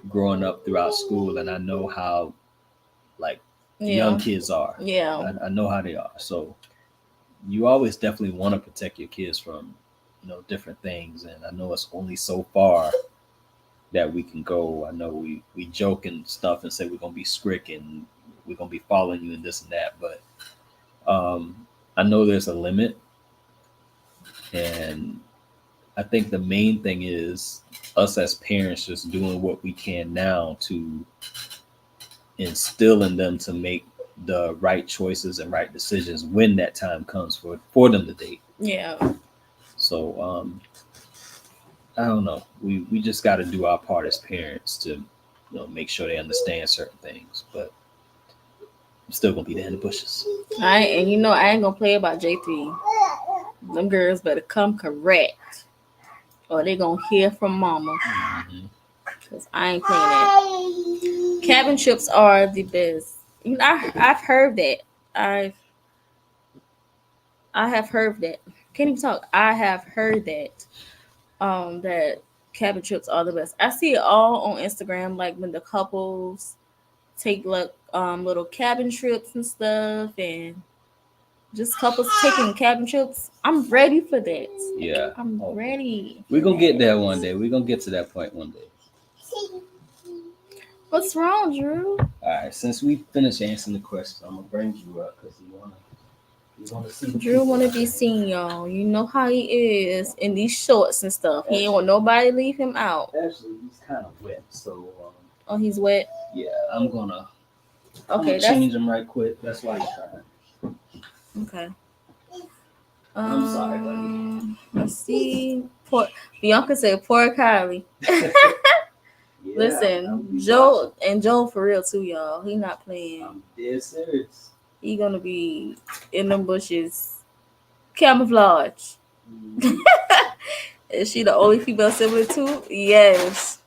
[SPEAKER 1] growing up throughout school, and I know how young kids are.
[SPEAKER 2] Yeah,
[SPEAKER 1] I know how they are. So you always definitely want to protect your kids from different things, and I know it's only so far that we can go. I know we joke and stuff and say we're gonna be strict and we're gonna be following you and this and that, but I know there's a limit. And I think the main thing is us as parents just doing what we can now to instill in them to make the right choices and right decisions when that time comes for them to date.
[SPEAKER 2] Yeah.
[SPEAKER 1] So I don't know. We just got to do our part as parents to make sure they understand certain things. But I'm still gonna be there in the bushes.
[SPEAKER 2] I ain't gonna play about J3. Them girls better come correct, or they gonna hear from mama.
[SPEAKER 1] Mm-hmm.
[SPEAKER 2] Cause I ain't playing that. Cabin trips are the best. I've heard that. I have heard that. Can't even talk. I have heard that. That cabin trips are the best. I see it all on Instagram, like when the couples take like little cabin trips and stuff, and just couples taking cabin trips. I'm ready for that.
[SPEAKER 1] Yeah.
[SPEAKER 2] I'm ready.
[SPEAKER 1] We're gonna get there one day. We're gonna get to that point one day.
[SPEAKER 2] What's wrong, Drew?
[SPEAKER 1] All right. Since we finished answering the questions, I'm gonna bring you up because you wanna see.
[SPEAKER 2] Drew wanna be seen, y'all. You know how he is in these shorts and stuff. He ain't want nobody to leave him out.
[SPEAKER 1] Actually, he's kind of wet, so.
[SPEAKER 2] Oh, he's wet.
[SPEAKER 1] Yeah, I'm gonna
[SPEAKER 2] Okay,
[SPEAKER 1] change him right quick. That's why he's trying.
[SPEAKER 2] Okay.
[SPEAKER 1] I'm sorry, buddy.
[SPEAKER 2] Let's see. Bianca said, "Poor Kylie."
[SPEAKER 1] Yeah,
[SPEAKER 2] Listen, Joe for real too, y'all. He not playing.
[SPEAKER 1] I'm dead serious.
[SPEAKER 2] He gonna be in them bushes, camouflage.
[SPEAKER 1] Mm-hmm.
[SPEAKER 2] Is she the only female sibling too? Yes.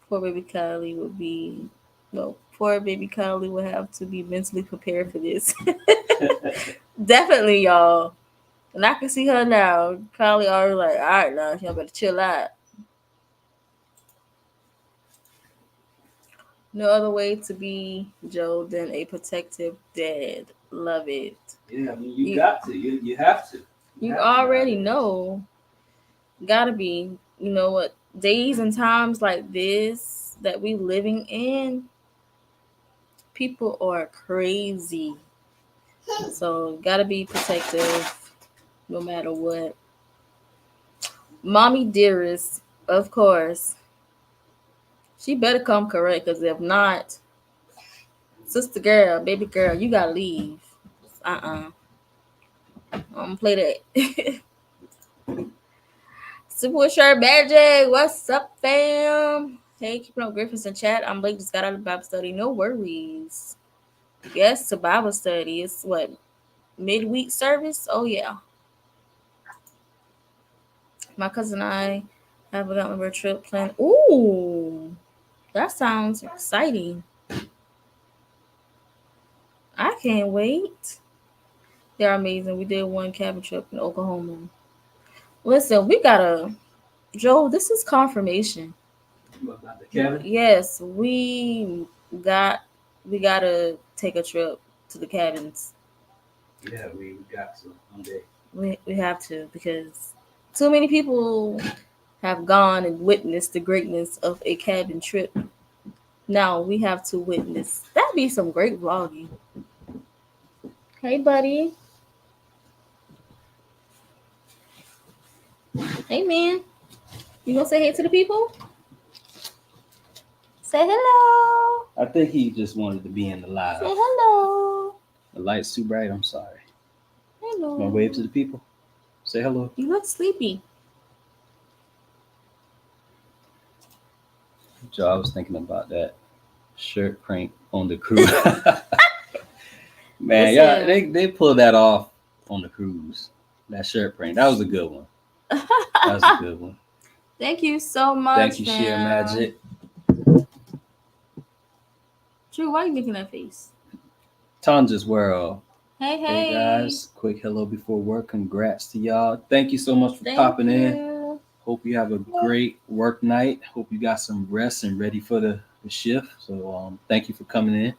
[SPEAKER 2] Poor baby Kylie would be. No, poor baby Kylie would have to be mentally prepared for this. Definitely, y'all. And I can see her now. Kylie already like, all right, now y'all better chill out. No other way to be Joe than a protective dad. Love it.
[SPEAKER 1] Yeah, I mean, you got to. You have to.
[SPEAKER 2] You already know. Gotta be. You know what? Days and times like this that we living in, people are crazy. So gotta be protective no matter what. Mommy dearest, of course. She better come correct, because if not, sister girl, baby girl, you gotta leave. I'm gonna play that. Super Shirt Magic, what's up, fam? Hey, keeping up Griffins in chat. I'm Blake, just got out of Bible study. No worries. Yes, to Bible study. It's what? Midweek service? Oh, yeah. My cousin and I have a road trip planned. Ooh, that sounds exciting. I can't wait. They're amazing. We did one cabin trip in Oklahoma. Listen, we gotta, Joe, this is confirmation.
[SPEAKER 1] About the cabin?
[SPEAKER 2] Yes, we gotta take a trip to the cabins.
[SPEAKER 1] Yeah, we got to one day.
[SPEAKER 2] We have to, because too many people have gone and witnessed the greatness of a cabin trip. Now we have to witness. That'd be some great vlogging. Hey, buddy. Hey, man. You gonna say hey to the people? Say hello.
[SPEAKER 1] I think he just wanted to be in the live.
[SPEAKER 2] Say hello.
[SPEAKER 1] The light's too bright. I'm sorry.
[SPEAKER 2] Hello.
[SPEAKER 1] Want to wave to the people? Say hello.
[SPEAKER 2] You look sleepy.
[SPEAKER 1] Joe, I was thinking about that shirt prank on the cruise. Man, yeah, they pulled that off on the cruise. That shirt prank. That was a good one. That was a good one.
[SPEAKER 2] Thank you so much.
[SPEAKER 1] Thank you, Sheer Magic.
[SPEAKER 2] Drew, why are you making that face?
[SPEAKER 1] Tanja's World.
[SPEAKER 2] Hey,
[SPEAKER 1] guys. Quick hello before work. Congrats to y'all. Thank you so much for popping in. Hope you have a great work night. Hope you got some rest and ready for the shift. So thank you for coming in.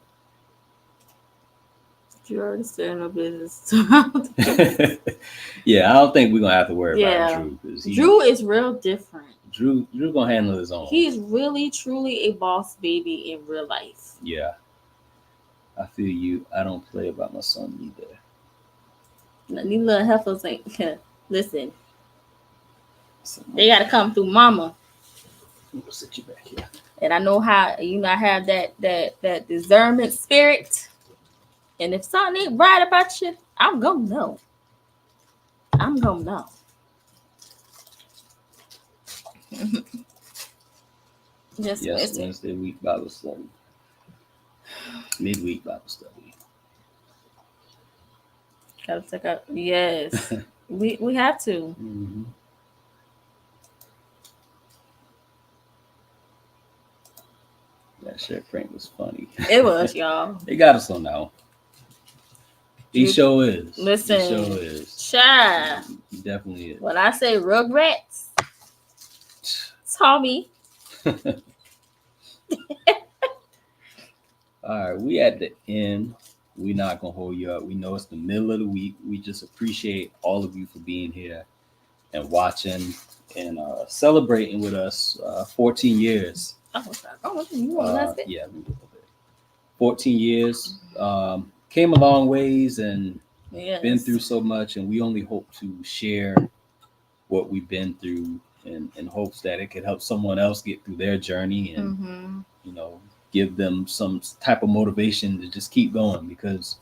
[SPEAKER 2] Drew already started no business.
[SPEAKER 1] Yeah, I don't think we're gonna have to worry about Drew.
[SPEAKER 2] Drew is real different.
[SPEAKER 1] Drew gonna handle his own.
[SPEAKER 2] He's really truly a boss baby in real life.
[SPEAKER 1] Yeah. I feel you. I don't play about my son either.
[SPEAKER 2] These little heifers ain't listen. They gotta come through mama.
[SPEAKER 1] I'm gonna sit you back here.
[SPEAKER 2] And I know how I have that discernment spirit. And if something ain't right about you, I'm gonna know.
[SPEAKER 1] Yes, Wednesday week Bible study. Midweek Bible study.
[SPEAKER 2] Gotta check out. Yes, we have to.
[SPEAKER 1] Mm-hmm. That shirt print was funny.
[SPEAKER 2] It was, y'all.
[SPEAKER 1] They got us on now. He sure is.
[SPEAKER 2] Listen,
[SPEAKER 1] He sure is.
[SPEAKER 2] child.
[SPEAKER 1] He definitely is.
[SPEAKER 2] When I say Rugrats, Tommy.
[SPEAKER 1] All right, we at the end. We're not gonna hold you up. We know it's the middle of the week. We just appreciate all of you for being here and watching and celebrating with us. 14 years.
[SPEAKER 2] Oh, you want last bit?
[SPEAKER 1] Yeah, 14 years. Came a long ways and been through so much, and we only hope to share what we've been through in hopes that it could help someone else get through their journey and give them some type of motivation to just keep going, because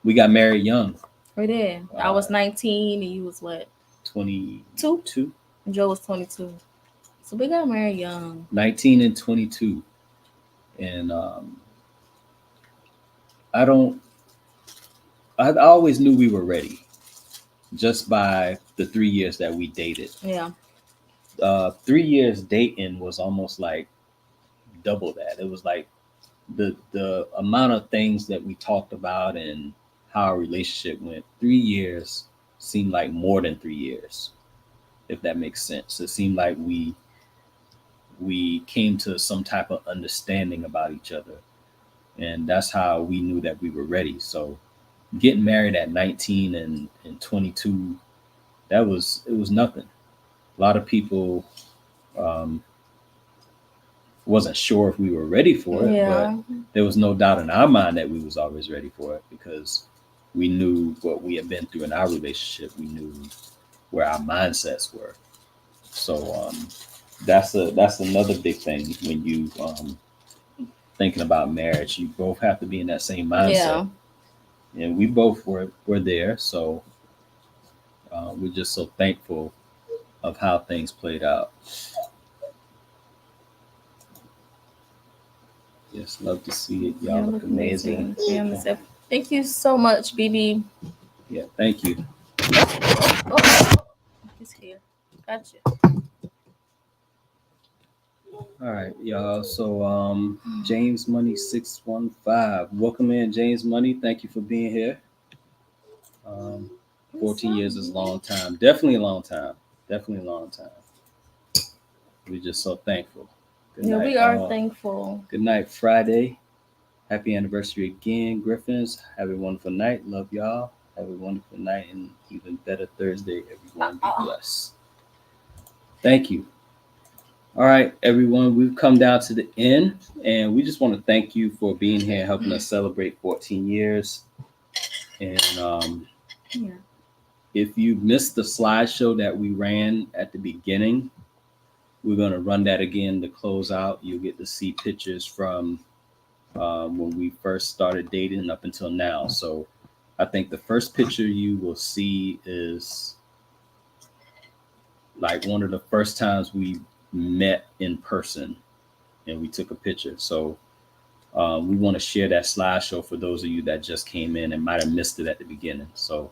[SPEAKER 1] we got married young.
[SPEAKER 2] We did. I was 19 and you was what?
[SPEAKER 1] 22.
[SPEAKER 2] Joe was 22. So we got married young.
[SPEAKER 1] 19 and 22. And I always knew we were ready just by the 3 years that we dated.
[SPEAKER 2] Yeah.
[SPEAKER 1] 3 years dating was almost like double that. It was like the amount of things that we talked about and how our relationship went. 3 years seemed like more than 3 years, if that makes sense. It seemed like we came to some type of understanding about each other, and that's how we knew that we were ready. So getting married at 19 and 22, it was nothing. A lot of people wasn't sure if we were ready for it, but there was no doubt in our mind that we was always ready for it, because we knew what we had been through in our relationship. We knew where our mindsets were. So that's another big thing when you thinking about marriage. You both have to be in that same mindset. Yeah. And we both were there. So we're just so thankful of how things played out. Yes, love to see it. Y'all look amazing.
[SPEAKER 2] Thank you so much, BB.
[SPEAKER 1] Yeah, thank you.
[SPEAKER 2] He's here. Gotcha.
[SPEAKER 1] All right, y'all. So James Money 615. Welcome in, James Money. Thank you for being here. 14 years is a long time. Definitely a long time. Definitely a long time. We're just so thankful.
[SPEAKER 2] Good night. We are thankful.
[SPEAKER 1] Good night, Friday. Happy anniversary again, Griffins. Have a wonderful night. Love y'all. Have a wonderful night and even better Thursday, everyone. Be blessed. Thank you. All right, everyone. We've come down to the end, and we just want to thank you for being here, helping us celebrate 14 years. And if you missed the slideshow that we ran at the beginning, we're going to run that again to close out. You'll get to see pictures from when we first started dating up until now. So I think the first picture you will see is like one of the first times we met in person and we took a picture. So we want to share that slideshow for those of you that just came in and might have missed it at the beginning. So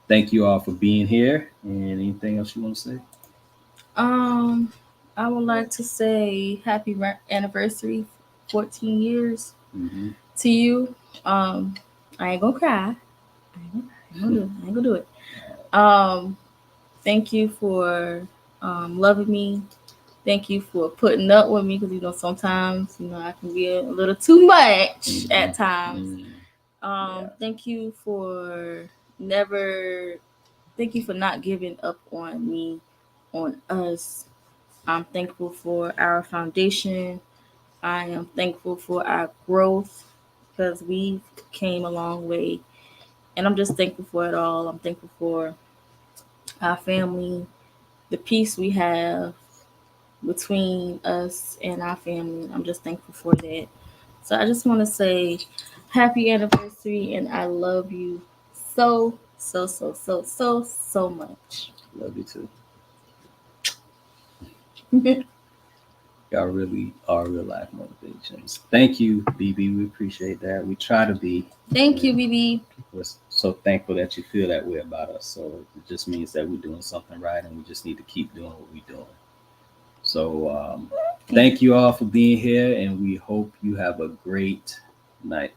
[SPEAKER 1] thank you all for being here. And anything else you want to say?
[SPEAKER 2] I would like to say happy anniversary, 14 years to you. I ain't gonna cry. I ain't gonna do it. Thank you for loving me. Thank you for putting up with me, because sometimes I can be a little too much at times. Thank you for not giving up on me, on us. I'm thankful for our foundation. I am thankful for our growth, because we've came a long way. And I'm just thankful for it all. I'm thankful for our family, the peace we have between us and our family. I'm just thankful for that. So I just want to say happy anniversary, and I love you so much.
[SPEAKER 1] Love you too. Y'all really are real life motivations. Thank you, BB. We appreciate that. We try to be.
[SPEAKER 2] Thank you, BB.
[SPEAKER 1] We're so thankful that you feel that way about us. So it just means that we're doing something right, and we just need to keep doing what we're doing. So thank you all for being here, and we hope you have a great night.